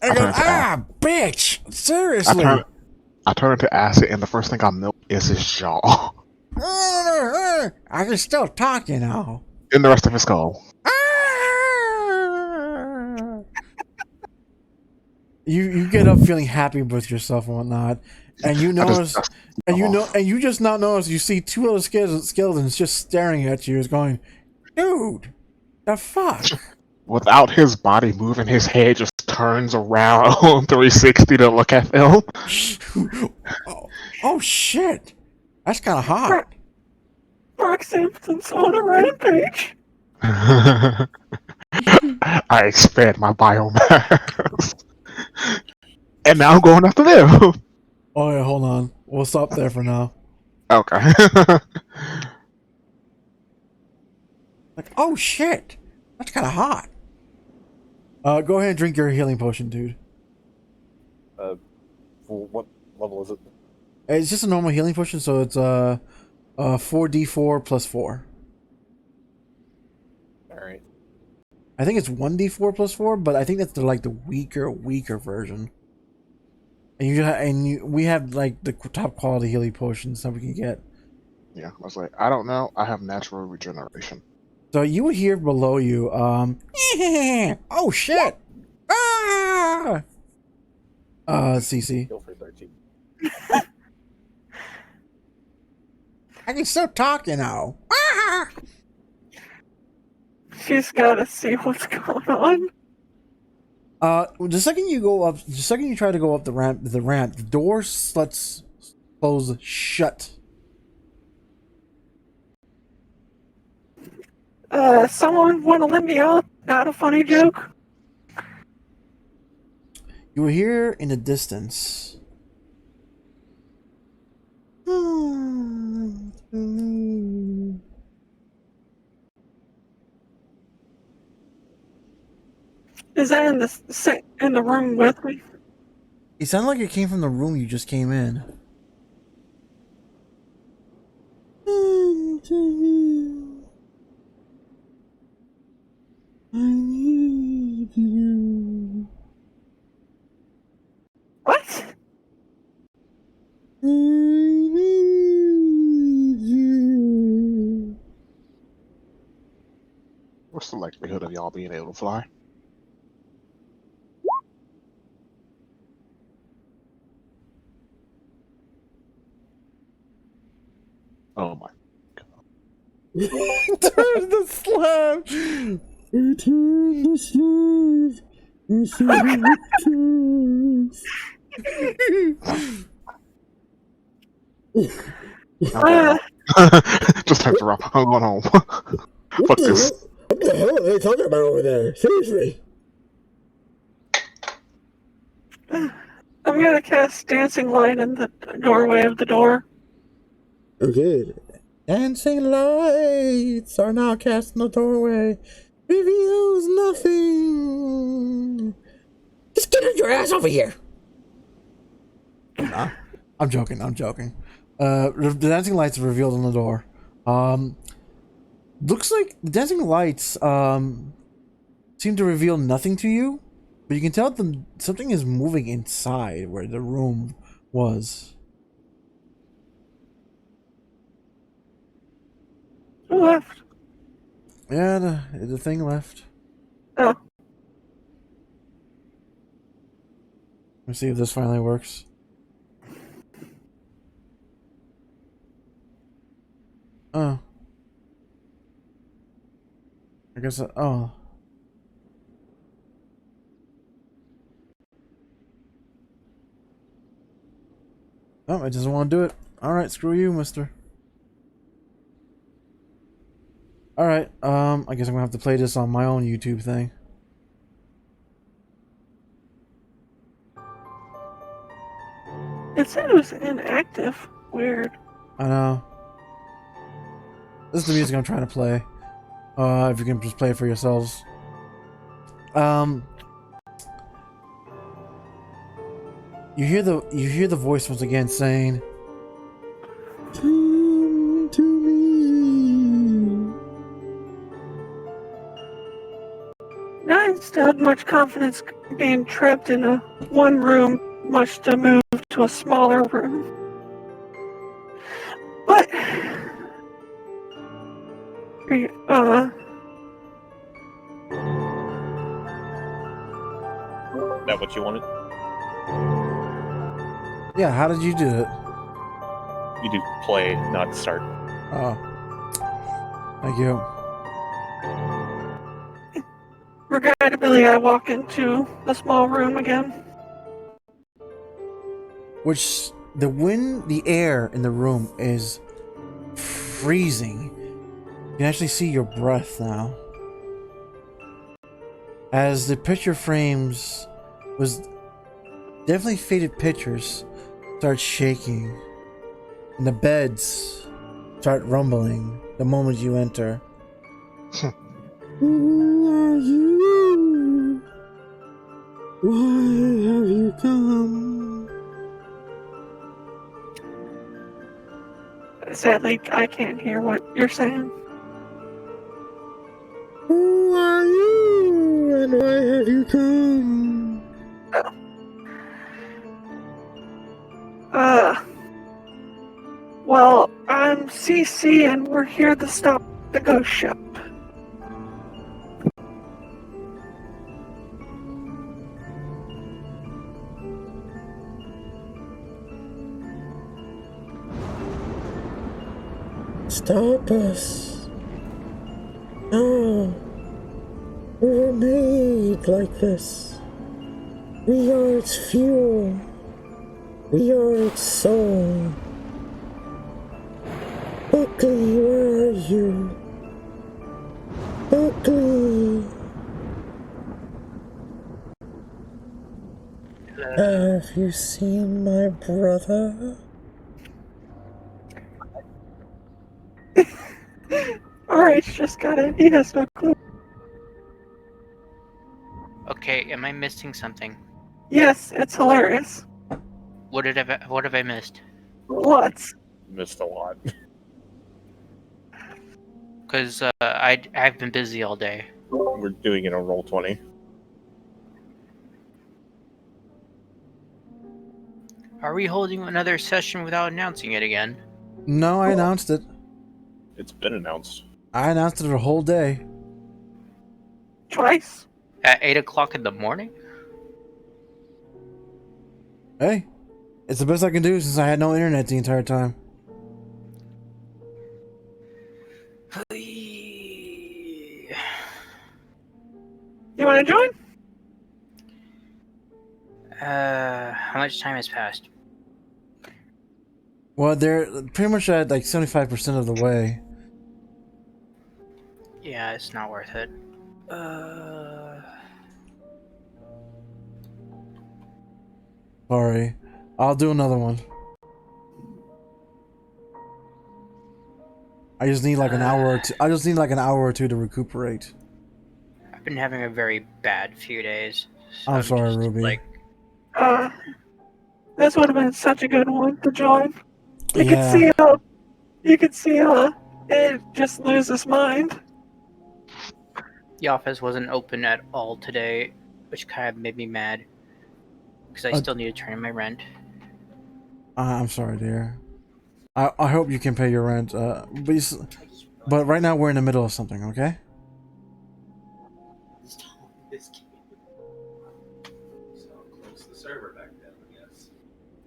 I go, bitch! Seriously. I turn into acid, and the first thing I milk is his jaw. I can still talk, you know. And the rest of his skull. You get up feeling happy with yourself and whatnot, and you notice, and you just now notice you see two other skeletons just staring at you, is going, dude, the fuck. Without his body moving, his head just turns around on 360 to look at them. Oh shit, that's kind of hot. Mark Simpson's on a rampage. I expand my biomass. And now I'm going after them. Oh yeah, hold on. We'll stop there for now. Okay. Like, oh shit, that's kind of hot. Go ahead and drink your healing potion, dude. What level is it? It's just a normal healing potion, so it's 4d4 plus 4. All right. I think it's 1d4 plus 4, but I think that's the weaker version. And we have like the top quality healing potions that we can get. Yeah, I was like, I don't know. I have natural regeneration. So you would hear below you, oh shit! Ah! CC. Heal for 13. I can still talk, you know. Ah! She's gotta see what's going on. The second you go up, the second you try to go up the ramp, the door lets close shut. Someone want to let me out? Not a funny joke. You will hear in the distance. Is that in the room with me? It sounded like it came from the room you just came in. I need you. What? I need you. What's the likelihood of y'all being able to fly? Oh my. Return the slab! Return the slab! Just have to run. I'm going home. Fuck this. What the hell are they talking about over there? Seriously. I'm gonna cast Dancing Light in the doorway of the door. Okay. Dancing lights are now cast in the doorway. Reveals nothing. Just get your ass over here. Nah, I'm joking. The dancing lights are revealed on the door. Looks like the dancing lights seem to reveal nothing to you, but you can tell something is moving inside where the room was. Who left? Yeah, the thing left. Oh. Let's see if this finally works. Oh. I guess, oh. Oh, it doesn't want to do it. Alright, screw you, mister. Alright, I guess I'm gonna have to play this on my own YouTube thing. It said it was inactive. Weird. I know. This is the music I'm trying to play. If you can just play it for yourselves. You hear the voice once again saying, "Come to me." I still had much confidence being trapped in a one room, much to move to a smaller room. But That what you wanted? Yeah, how did you do it? You do play, not start. Oh. Thank you. regrettably, I walk into the small room again. Which the air in the room is freezing. You can actually see your breath now. As the picture frames was definitely faded pictures start shaking. And the beds start rumbling the moment you enter. Who are you? Why have you come? Sadly, I can't hear what you're saying. Who are you and why have you come? Well, I'm CC and we're here to stop the ghost ship. Stop us. No. We were made like this. We are its fuel. We are its soul. Buckley, where are you? Buckley! Have you seen my brother? Alright, just got it. He has no clue. Okay, am I missing something? Yes, it's hilarious. What have I missed? What? Missed a lot. Because I've been busy all day. We're doing it on roll 20. Are we holding another session without announcing it again? No, I announced it. It's been announced. I announced it the whole day. Twice? At 8 o'clock in the morning? Hey, it's the best I can do since I had no internet the entire time. You wanna join? How much time has passed? Well, they're pretty much at like 75% of the way. Yeah, it's not worth it. Sorry. I'll do another one. I just need like an hour or two. I just need like an hour or two to recuperate. I've been having a very bad few days. So I'm sorry, just, Ruby. Like, This would have been such a good one to join. You Yeah. could see how it just loses mind. the office wasn't open at all today, which kind of made me mad. Because I still need to turn in my rent. I'm sorry, dear. I hope you can pay your rent. But right now we're in the middle of something, okay?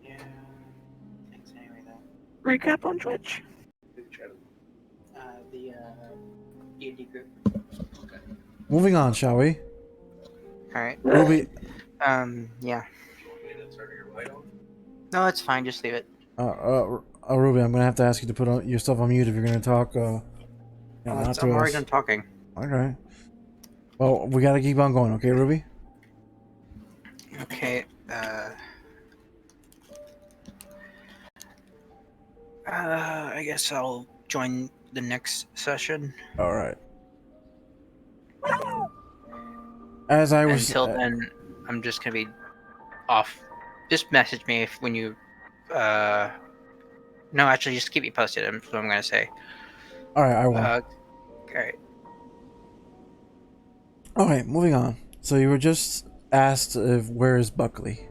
Yeah. Thanks anyway, though. Recap on Twitch. The D&D group. Moving on, shall we? Alright. Ruby, Yeah. No, it's fine. Just leave it. Ruby, I'm gonna have to ask you to put yourself on mute if you're gonna talk. Not I'm to already us. done talking. Okay. Well, we gotta keep on going, okay, Ruby? Okay. I guess I'll join the next session. All right. As I was. Until then, I'm just gonna be off. Just message me when you. No, actually, just keep me posted. That's what I'm gonna say. All right, I will. All right. Okay, moving on. So you were just asked if where is Buckley?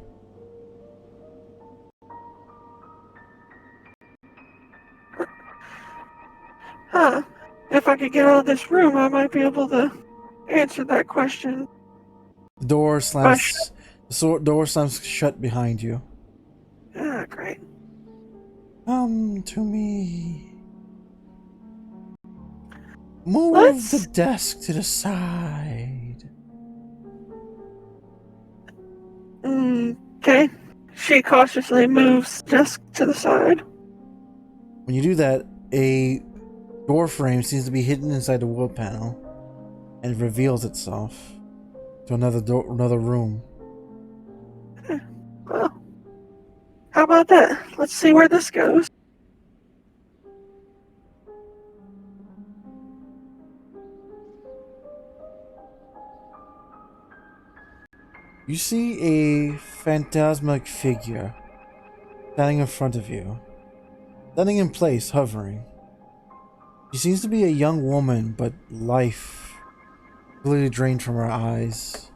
Huh. If I could get out of this room, I might be able to answer that question. The door slams. The door slams shut behind you. Ah, great. Come to me. Move Let's- the desk to the side. Okay. She cautiously moves desk to the side. When you do that, a door frame seems to be hidden inside the wood panel, and it reveals itself to another room. Well, how about that? Let's see where this goes. You see a phantasmic figure standing in front of you, standing in place, hovering. She seems to be a young woman, but life clearly drained from her eyes.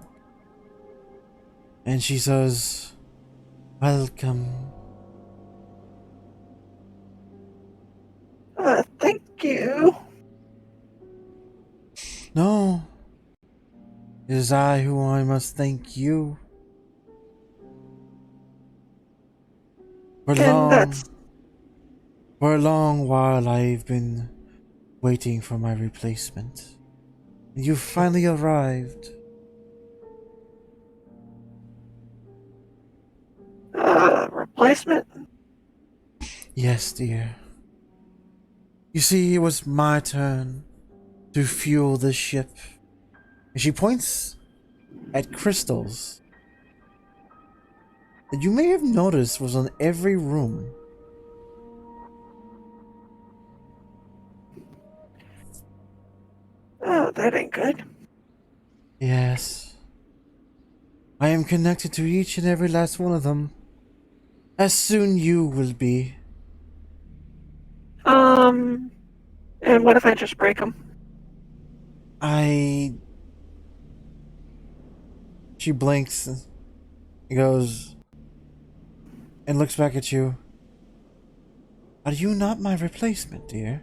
And she says, "Welcome." Thank you. No, it is I who I must thank you. For a long while I've been waiting for my replacement. You finally arrived. replacement? Yes, dear. You see, it was my turn to fuel the ship. And she points at crystals that you may have noticed was on every room. Oh, that ain't good. Yes. I am connected to each and every last one of them. As soon you will be. And what if I just break them? She blinks and goes and looks back at you. Are you not my replacement, dear?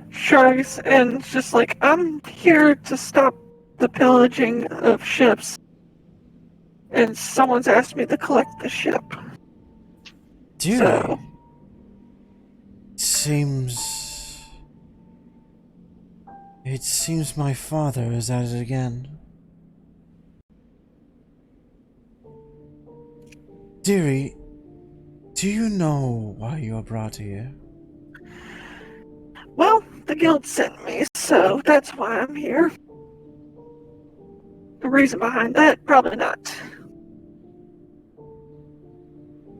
Shrugs and just like, I'm here to stop the pillaging of ships. And someone's asked me to collect the ship. Dearie. So, It seems my father is at it again. Dearie, do you know why you are brought here? well, the guild sent me, so that's why I'm here. The reason behind that, probably not.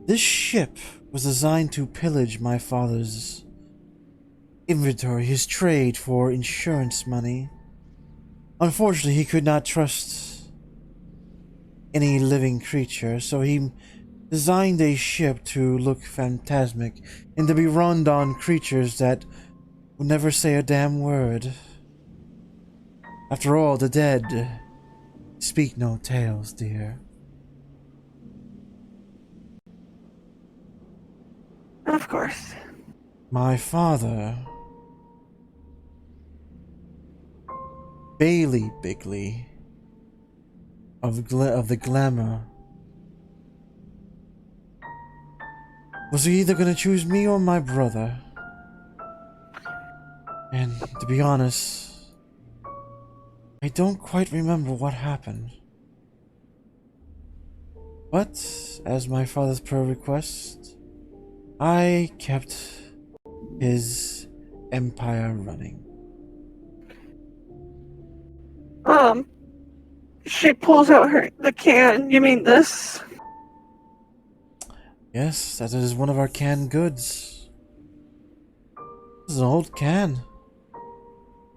This ship was designed to pillage my father's inventory, his trade for insurance money. Unfortunately, he could not trust any living creature, so he designed a ship to look phantasmic and to be run on creatures that would never say a damn word. After all, the dead speak no tales, dear. Of course. My father, Bailey Bigley, of the Glamour, was either gonna choose me or my brother. And to be honest, I don't quite remember what happened. But, as my father's per request, I kept his empire running. She pulls out the can. You mean this? Yes, that is one of our canned goods. This is an old can.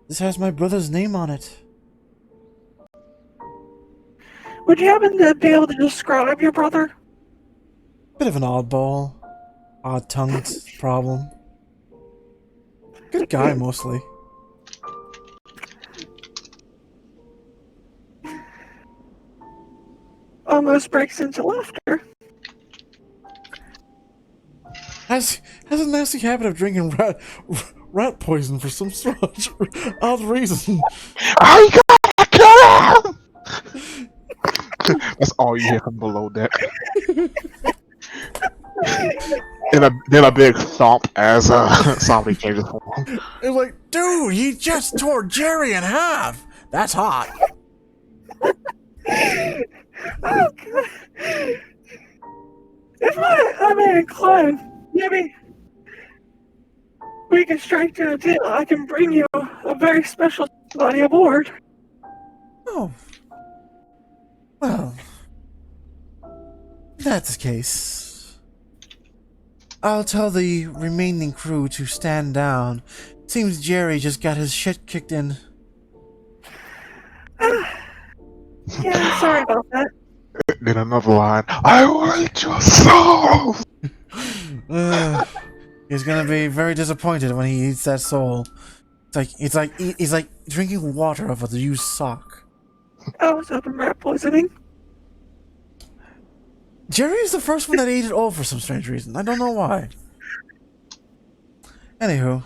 This has my brother's name on it. Would you happen to be able to describe your brother? Bit of an oddball. Odd-tongued problem. Good guy, mostly. Almost breaks into laughter. Has a nasty habit of drinking rat poison for some sort of odd reason. I gotta kill him! That's all you hear from below deck. Then a big thump as somebody changes form. It's like, dude, he just tore Jerry in half. That's hot. Oh, God. If I'm inclined, maybe we can strike to a deal. I can bring you a very special body aboard. Oh. Well, if that's the case, I'll tell the remaining crew to stand down. Seems Jerry just got his shit kicked in. Yeah, sorry about that. Then another line. I want your soul. He's gonna be very disappointed when he eats that soul. It's like drinking water off a used sock. I was hoping rat poisoning. Jerry is the first one that ate it all for some strange reason. I don't know why. Anywho.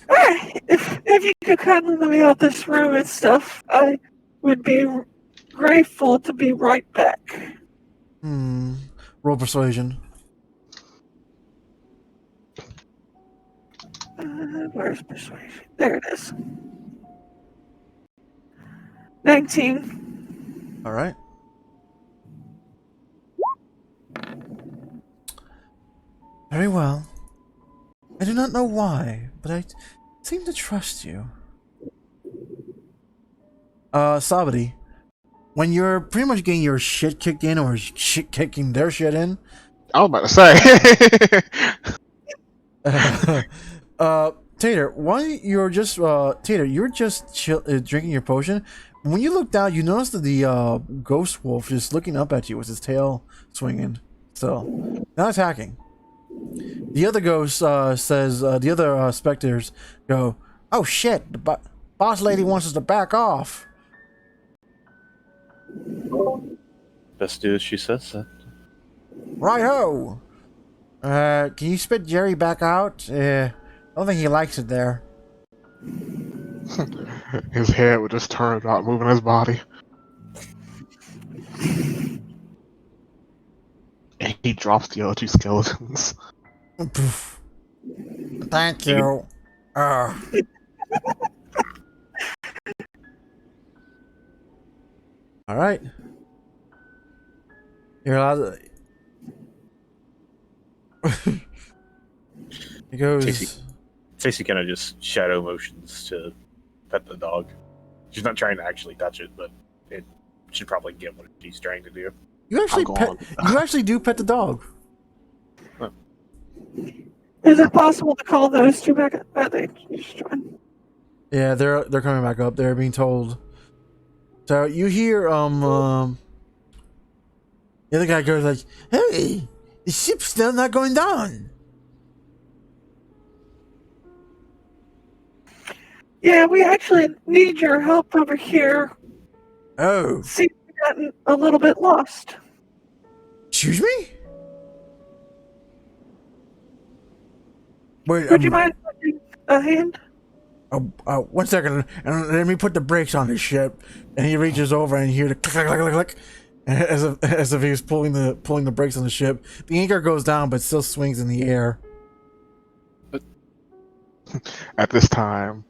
Alright, if you could kindly let me out this room and stuff, I would be grateful to be right back. Roll persuasion. Where's persuasion? There it is. 19. Alright. Very well. I do not know why, but I seem to trust you. Sabati, when you're pretty much getting your shit kicked in or shit kicking their shit in, I was about to say. Tater, why you're just Tater, you're just drinking your potion. When you look down, you notice that the ghost wolf is looking up at you with his tail swinging. So, not attacking. The other ghost says, the other specters go, "Oh shit, the boss lady wants us to back off." Best do as she says. Right ho. Can you spit Jerry back out? I don't think he likes it there. His head would just turn without moving his body. And he drops the other two skeletons. Poof. Thank you. All right. You're allowed to... It goes... Stacy kind of just shadow motions to pet the dog. She's not trying to actually touch it, but it should probably get what she's trying to do. You actually do pet the dog. Is it possible to call those two back up? They just joined. Yeah, they're coming back up. They're being told. So you hear the other guy goes like, "Hey, the ship's still not going down." Yeah, we actually need your help over here. Oh, Seems we've gotten a little bit lost. excuse me? Wait, Would you mind putting a hand? 1 second, and let me put the brakes on this ship. And he reaches over and you hear the click, click, click, click, click, as if he was pulling the brakes on the ship. The anchor goes down, but still swings in the air. At this time,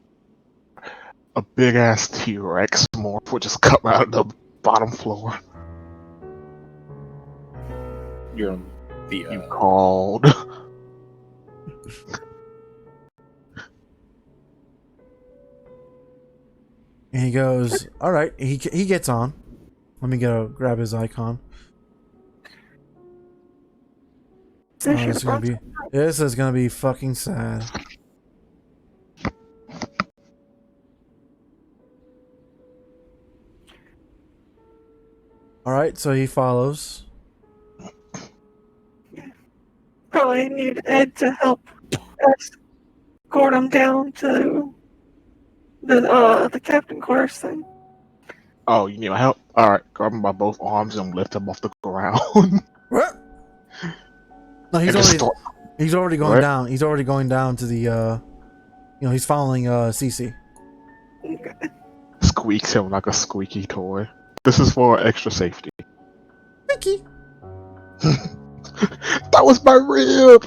a big ass T-Rex morph would just come out of the bottom floor. You're on the You called. And he goes, "All right." He gets on. Let me go grab his icon. This is gonna be fucking sad. All right, so he follows. Probably need Ed to help escort him down to the captain quarters thing. Oh, you need my help? Alright, grab him by both arms and lift him off the ground. What? No, he's already going down. He's already going down to the he's following Cece. Okay. Squeaks him like a squeaky toy. This is for extra safety. Mickey. That was my rib.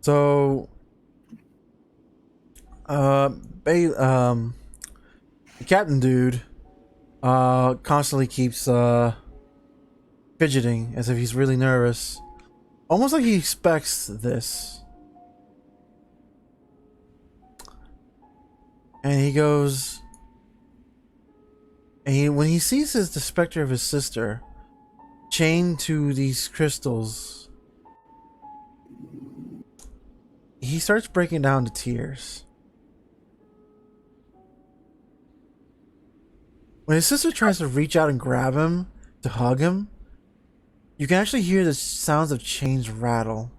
So the captain dude constantly keeps fidgeting as if he's really nervous. Almost like he expects this. And he goes and when he sees the specter of his sister chained to these crystals, he starts breaking down to tears. When his sister tries to reach out and grab him to hug him, you can actually hear the sounds of chains rattle.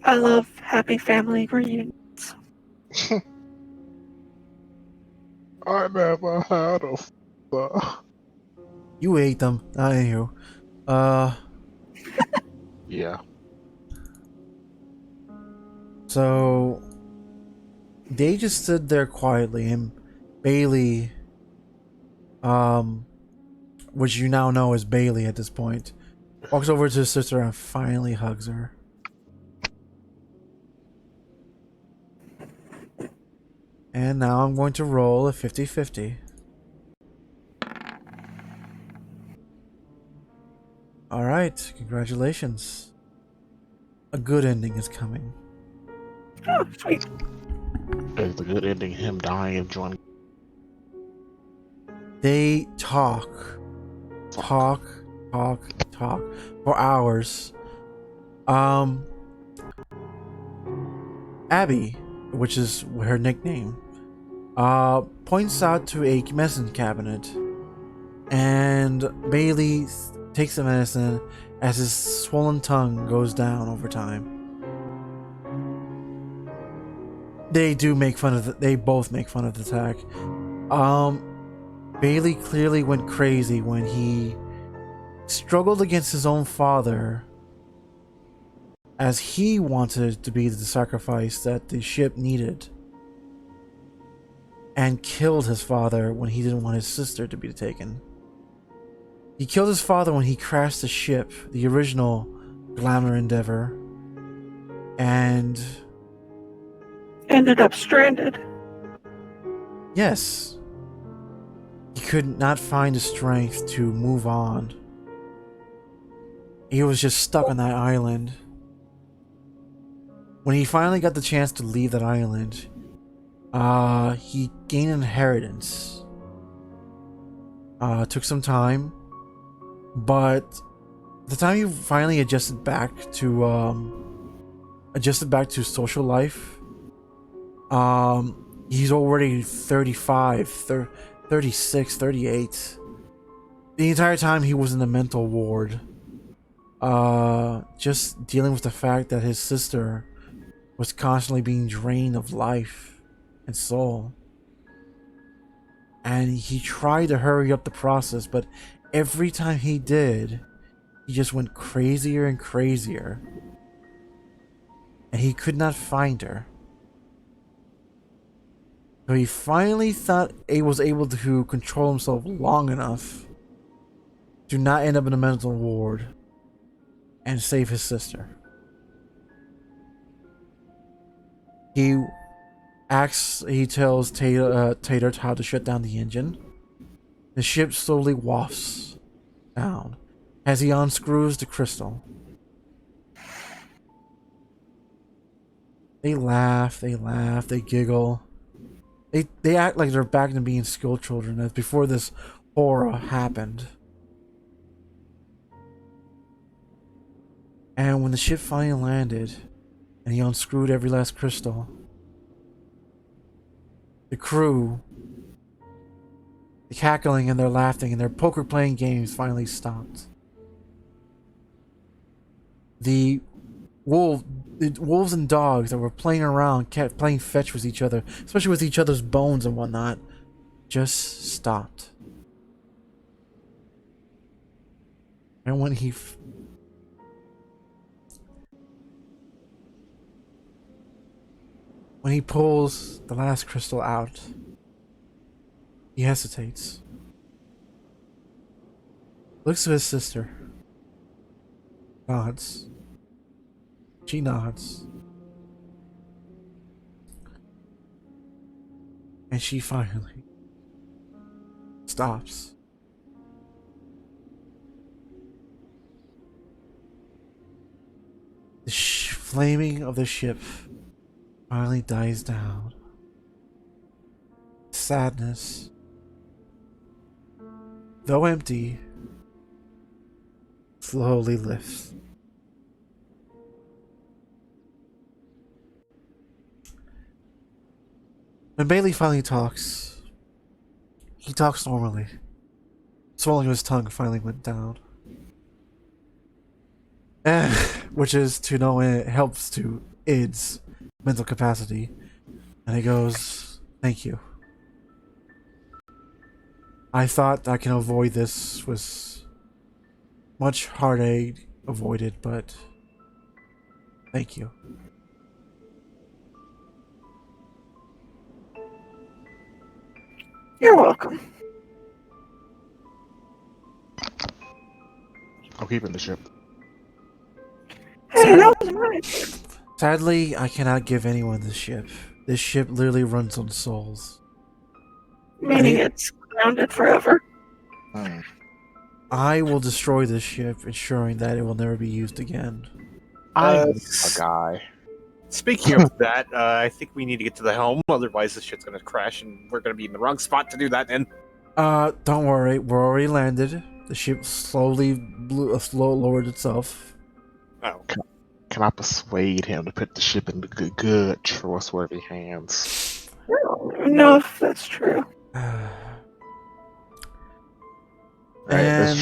I love happy family reunions. I never had a father. You ate them. Anywho. Yeah. So they just stood there quietly, and Bailey, which you now know as Bailey at this point, walks over to his sister and finally hugs her. And now I'm going to roll a 50-50. Alright, congratulations. A good ending is coming. Oh, sweet. Is the good ending him dying and joining? They talk for hours. Abby, which is her nickname, points out to a medicine cabinet, and Bailey takes the medicine as his swollen tongue goes down over time. They do make fun of they both make fun of the attack. Bailey clearly went crazy when he struggled against his own father, as he wanted to be the sacrifice that the ship needed, and killed his father when he didn't want his sister to be taken. He killed his father when he crashed the ship, the original Glamour Endeavor, and Ended up stranded. yes, he could not find the strength to move on. He was just stuck on that island. When he finally got the chance to leave that island, he gained inheritance. Took some time, but the time he finally adjusted back to social life, he's already 35, 36, 38. The entire time he was in the mental ward, just dealing with the fact that his sister was constantly being drained of life and soul. And he tried to hurry up the process, but every time he did, he just went crazier and crazier. And he could not find her. So he finally thought he was able to control himself long enough to not end up in a mental ward and save his sister. He tells Tater how to shut down the engine. The ship slowly wafts down as he unscrews the crystal. They laugh, they giggle. They act like they're back to being school children as before this horror happened. And when the ship finally landed and he unscrewed every last crystal, the crew, the cackling and their laughing and their poker playing games finally stopped. The wolves and dogs that were playing around, kept playing fetch with each other, especially with each other's bones and whatnot, just stopped. And when he pulls the last crystal out, he hesitates. Looks to his sister. Nods. She nods. And she finally stops. The flaming of the ship finally dies down. Sadness, though empty, slowly lifts. When Bailey finally talks, he talks normally. Swelling of his tongue finally went down. Which is to know it helps to Id's mental capacity. And he goes, "Thank you. I thought I can avoid this with much heartache avoided, but thank you." You're welcome. I'm keeping the ship. Hey, that was nice. Sadly, I cannot give anyone this ship. This ship literally runs on souls. Meaning it's grounded forever. I will destroy this ship, ensuring that it will never be used again. I'm a guy. Speaking of that, I think we need to get to the helm, otherwise this shit's gonna crash and we're gonna be in the wrong spot to do that in. Don't worry, we're already landed. The ship slowly lowered itself. Oh. Can I persuade him to put the ship in good, trustworthy hands? I don't even know if that's true. Right,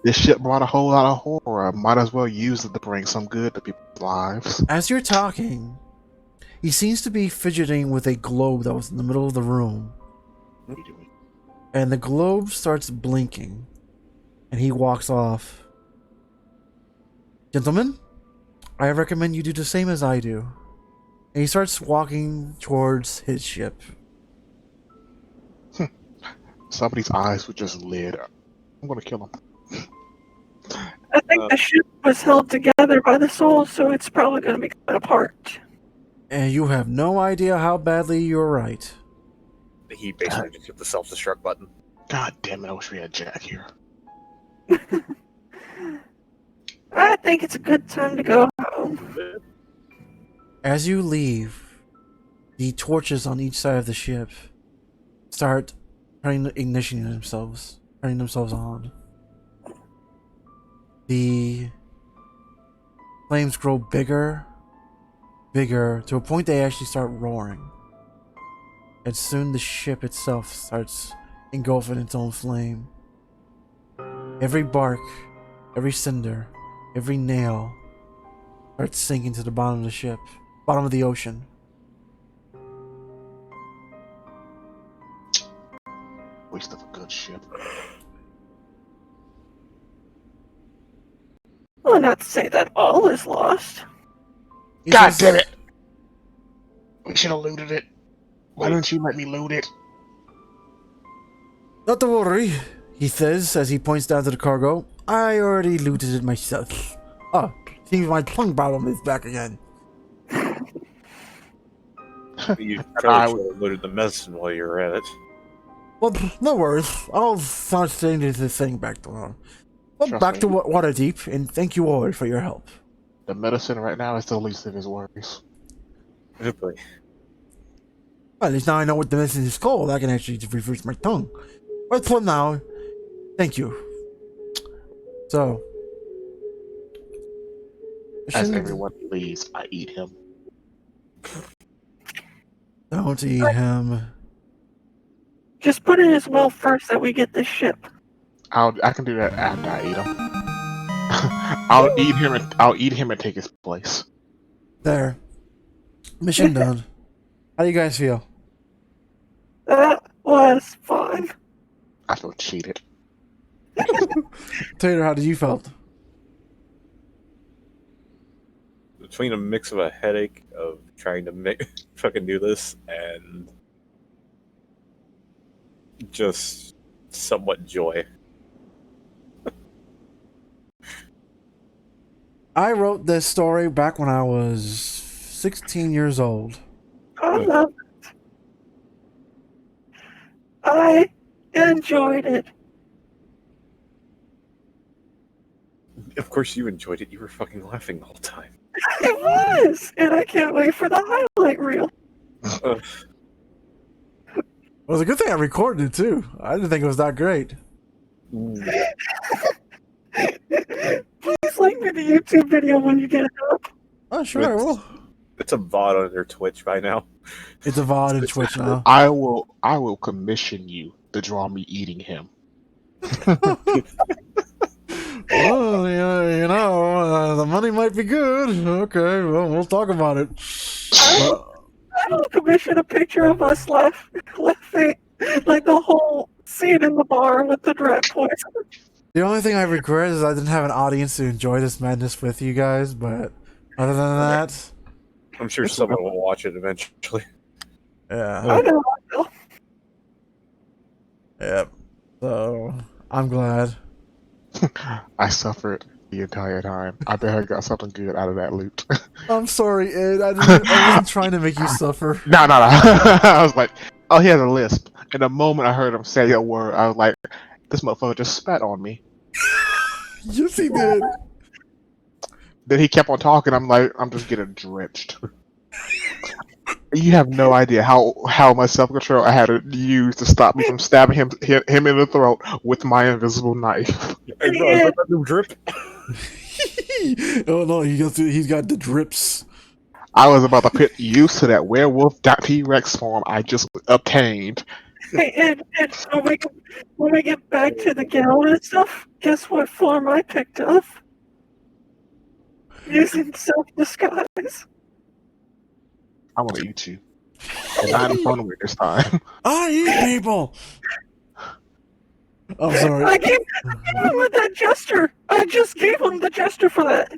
this ship brought a whole lot of horror. Might as well use it to bring some good to people's lives. As you're talking, he seems to be fidgeting with a globe that was in the middle of the room. What are you doing? And the globe starts blinking. And he walks off. Gentlemen, I recommend you do the same as I do. And he starts walking towards his ship. Somebody's eyes were just lit. I'm gonna kill him. I think the ship was held together by the soul, so it's probably going to be cut apart. And you have no idea how badly you're right. He basically just hit the self-destruct button. God damn it, I wish we had Jack here. I think it's a good time to go home. As you leave, the torches on each side of the ship start turning themselves on. The flames grow bigger, to a point they actually start roaring. And soon the ship itself starts engulfing its own flame. Every bark, every cinder, every nail starts sinking to the bottom of the ship, bottom of the ocean. Waste of a good ship. Well, not to say that all is lost. He God says- damn it! We should have looted it. Why didn't you let me loot it? Not to worry, he says as he points down to the cargo. I already looted it myself. Oh, seems my tongue problem is back again. You I probably should have loaded the medicine while you were at it. Well, no worries. I'll start sending this thing back to her. Well, Trust back me. to Waterdeep, and thank you all for your help. The medicine right now is the least of his worries. Hopefully. Well, at least now I know what the medicine is called. I can actually reverse my tongue. But for now, thank you. So, As everyone leaves, I eat him. don't eat him. Just put in his will first that we get this ship. I can do that after I eat him. I'll eat him and take his place. There. Mission done. How do you guys feel? That was fun. I feel cheated. Tater, how did you felt? Between a mix of a headache of trying to fucking do this and just somewhat joy. I wrote this story back when I was 16 years old. I love it. I enjoyed it. Of course you enjoyed it. You were fucking laughing the whole time. It was! And I can't wait for the highlight reel. Ugh. It was a good thing I recorded it too. I didn't think it was that great. Please link me the YouTube video when you get it up. Oh, sure, I will. It's a VOD on their Twitch by now. It's a VOD and Twitch now. I will commission you to draw me eating him. Well, the money might be good. Okay, well, we'll talk about it. I will commission a picture of us laughing, like the whole scene in the bar with the drag poison. The only thing I regret is I didn't have an audience to enjoy this madness with you guys, but other than that, I'm sure someone will watch it eventually. yeah. I know I will. Yep. So, I'm glad. I suffered the entire time. I bet I got something good out of that loot. I'm sorry, Ed. I wasn't trying to make you suffer. No. I was like, oh, he has a lisp. And the moment I heard him say a word, I was like, this motherfucker just spat on me. Yes, he did. Then he kept on talking. I'm like, I'm just getting drenched. You have no idea how much self control I had to use to stop me from stabbing him in the throat with my invisible knife. Hey, bro, is that that new drip? Oh no, he's got the drips. I was about to put use to that werewolf T-Rex form I just obtained. Hey, Ed, when we get back to the gallon and stuff, guess what form I picked up? Using self-disguise. I want to eat you. And I'm hungry this time. I eat people. I'm sorry. I gave him with that gesture. I just gave him the gesture for that.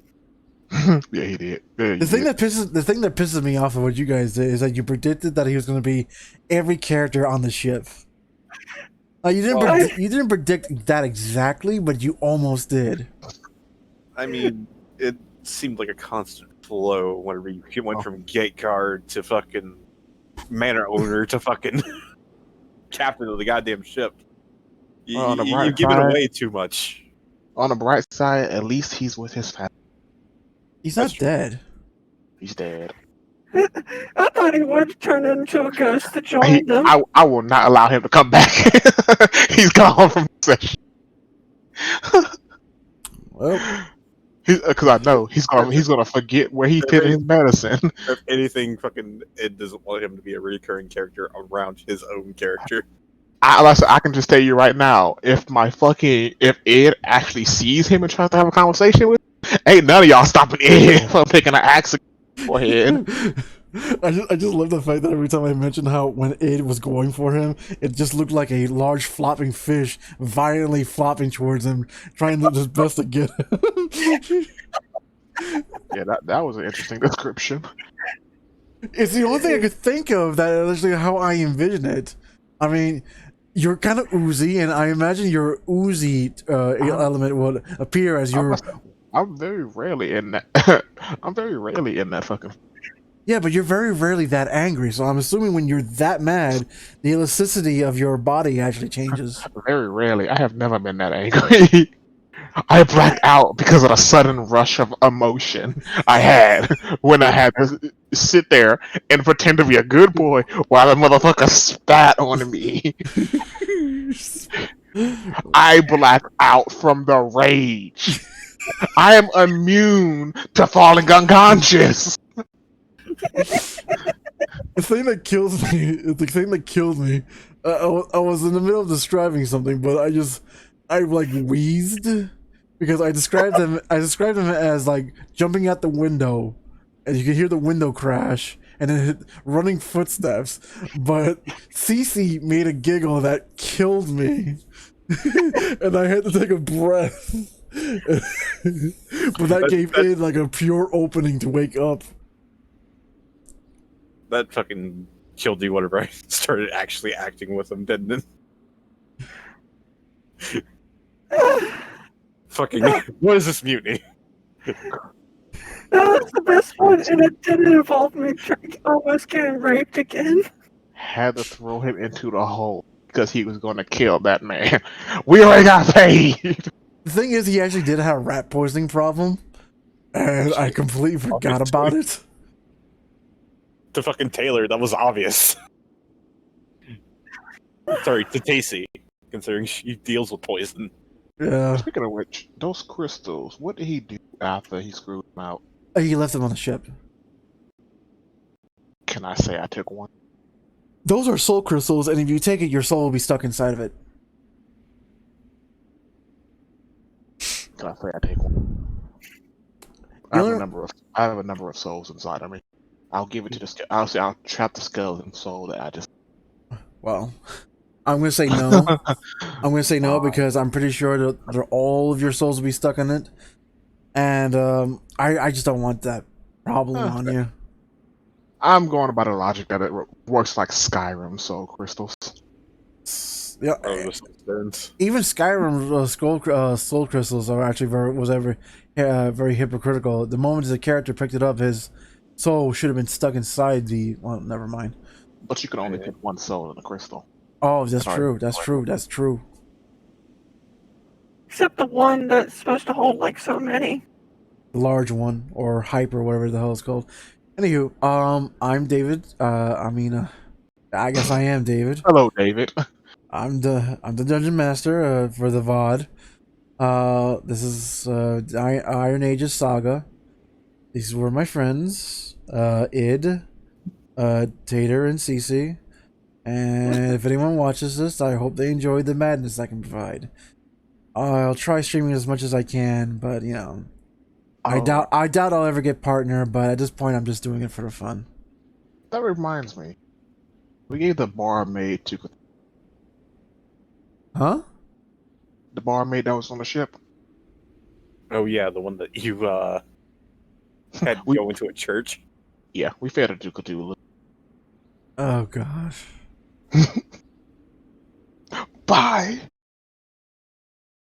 Yeah, he did. Yeah, The thing that pisses me off of what you guys did is that you predicted that he was going to be every character on the ship. You didn't predict that exactly, but you almost did. I mean, it seemed like a constant flow whenever you went from gate guard to fucking manor owner to fucking captain of the goddamn ship. On the You bright give it side- away too much. On the bright side, at least he's with his family. He's not That's true. dead. He's dead. I thought he would turn into a ghost to join them. I will not allow him to come back. He's gone from the session. Well, Because I know he's gonna forget where he fit his medicine. If anything, fucking Ed doesn't want him to be a recurring character around his own character. I can just tell you right now, if Ed actually sees him and tries to have a conversation with him, ain't none of y'all stopping Ed from picking an axe for him. I just love the fact that every time I mention how when Ed was going for him, it just looked like a large flopping fish violently flopping towards him, trying to his best to get him. Yeah, that was an interesting description. It's the only thing I could think of that is actually how I envision it. I mean, you're kind of oozy, and I imagine your oozy element would appear as your. I'm very rarely in that. I'm very rarely in that fucking. Yeah, but you're very rarely that angry, so I'm assuming when you're that mad, the elasticity of your body actually changes. Very rarely. I have never been that angry. I blacked out because of the sudden rush of emotion I had when I had to sit there and pretend to be a good boy while the motherfucker spat on me. I blacked out from the rage. I am immune to falling unconscious. The thing that kills me, I was in the middle of describing something, but I like wheezed because I described him as like jumping out the window, and you can hear the window crash, and then hit running footsteps. But Cece made a giggle that killed me, and I had to take a breath. But that gave Ed like a pure opening to wake up. That fucking killed you whenever I started actually acting with him, didn't it? Fucking, what is this mutiny? That was the best one, and it didn't involve me almost getting raped again. Had to throw him into the hole because he was going to kill that man. We already got paid. The thing is, he actually did have a rat poisoning problem, and I completely forgot about it. To fucking Taylor, that was obvious. Sorry, to Tacy, considering she deals with poison. Yeah. Speaking of which, those crystals, what did he do after he screwed them out? He left them on the ship. Can I say I took one? Those are soul crystals, and if you take it, your soul will be stuck inside of it. Can I say I take one? I have a number of souls inside of me. I'll give it to the. I'll trap the skeleton soul that I just. Well, I'm gonna say no. I'm gonna say no because I'm pretty sure that all of your souls will be stuck in it, and I just don't want that problem on you. I'm going by the logic that it works like Skyrim soul crystals. Yeah, even Skyrim soul crystals are actually very hypocritical. The moment the character picked it up, his soul should have been stuck inside the. Well, never mind. But you can only put one soul in a crystal. Oh, that's true. That's true. That's true. except the one that's supposed to hold like so many. The large one, or hype, or whatever the hell it's called. Anywho, I'm David. I guess I am David. Hello, David. I'm the dungeon master for the VOD. This is Iron Ages Saga. These were my friends, Id, Tater, and Cece. And if anyone watches this, I hope they enjoy the madness I can provide. I'll try streaming as much as I can, but you know, I doubt I'll ever get partner. But at this point, I'm just doing it for the fun. That reminds me. We gave the barmaid to Huh? the barmaid that was on the ship. Oh yeah, the one that you had to We- go into a church. Yeah, we fed her to Cthulhu. Oh gosh. Bye.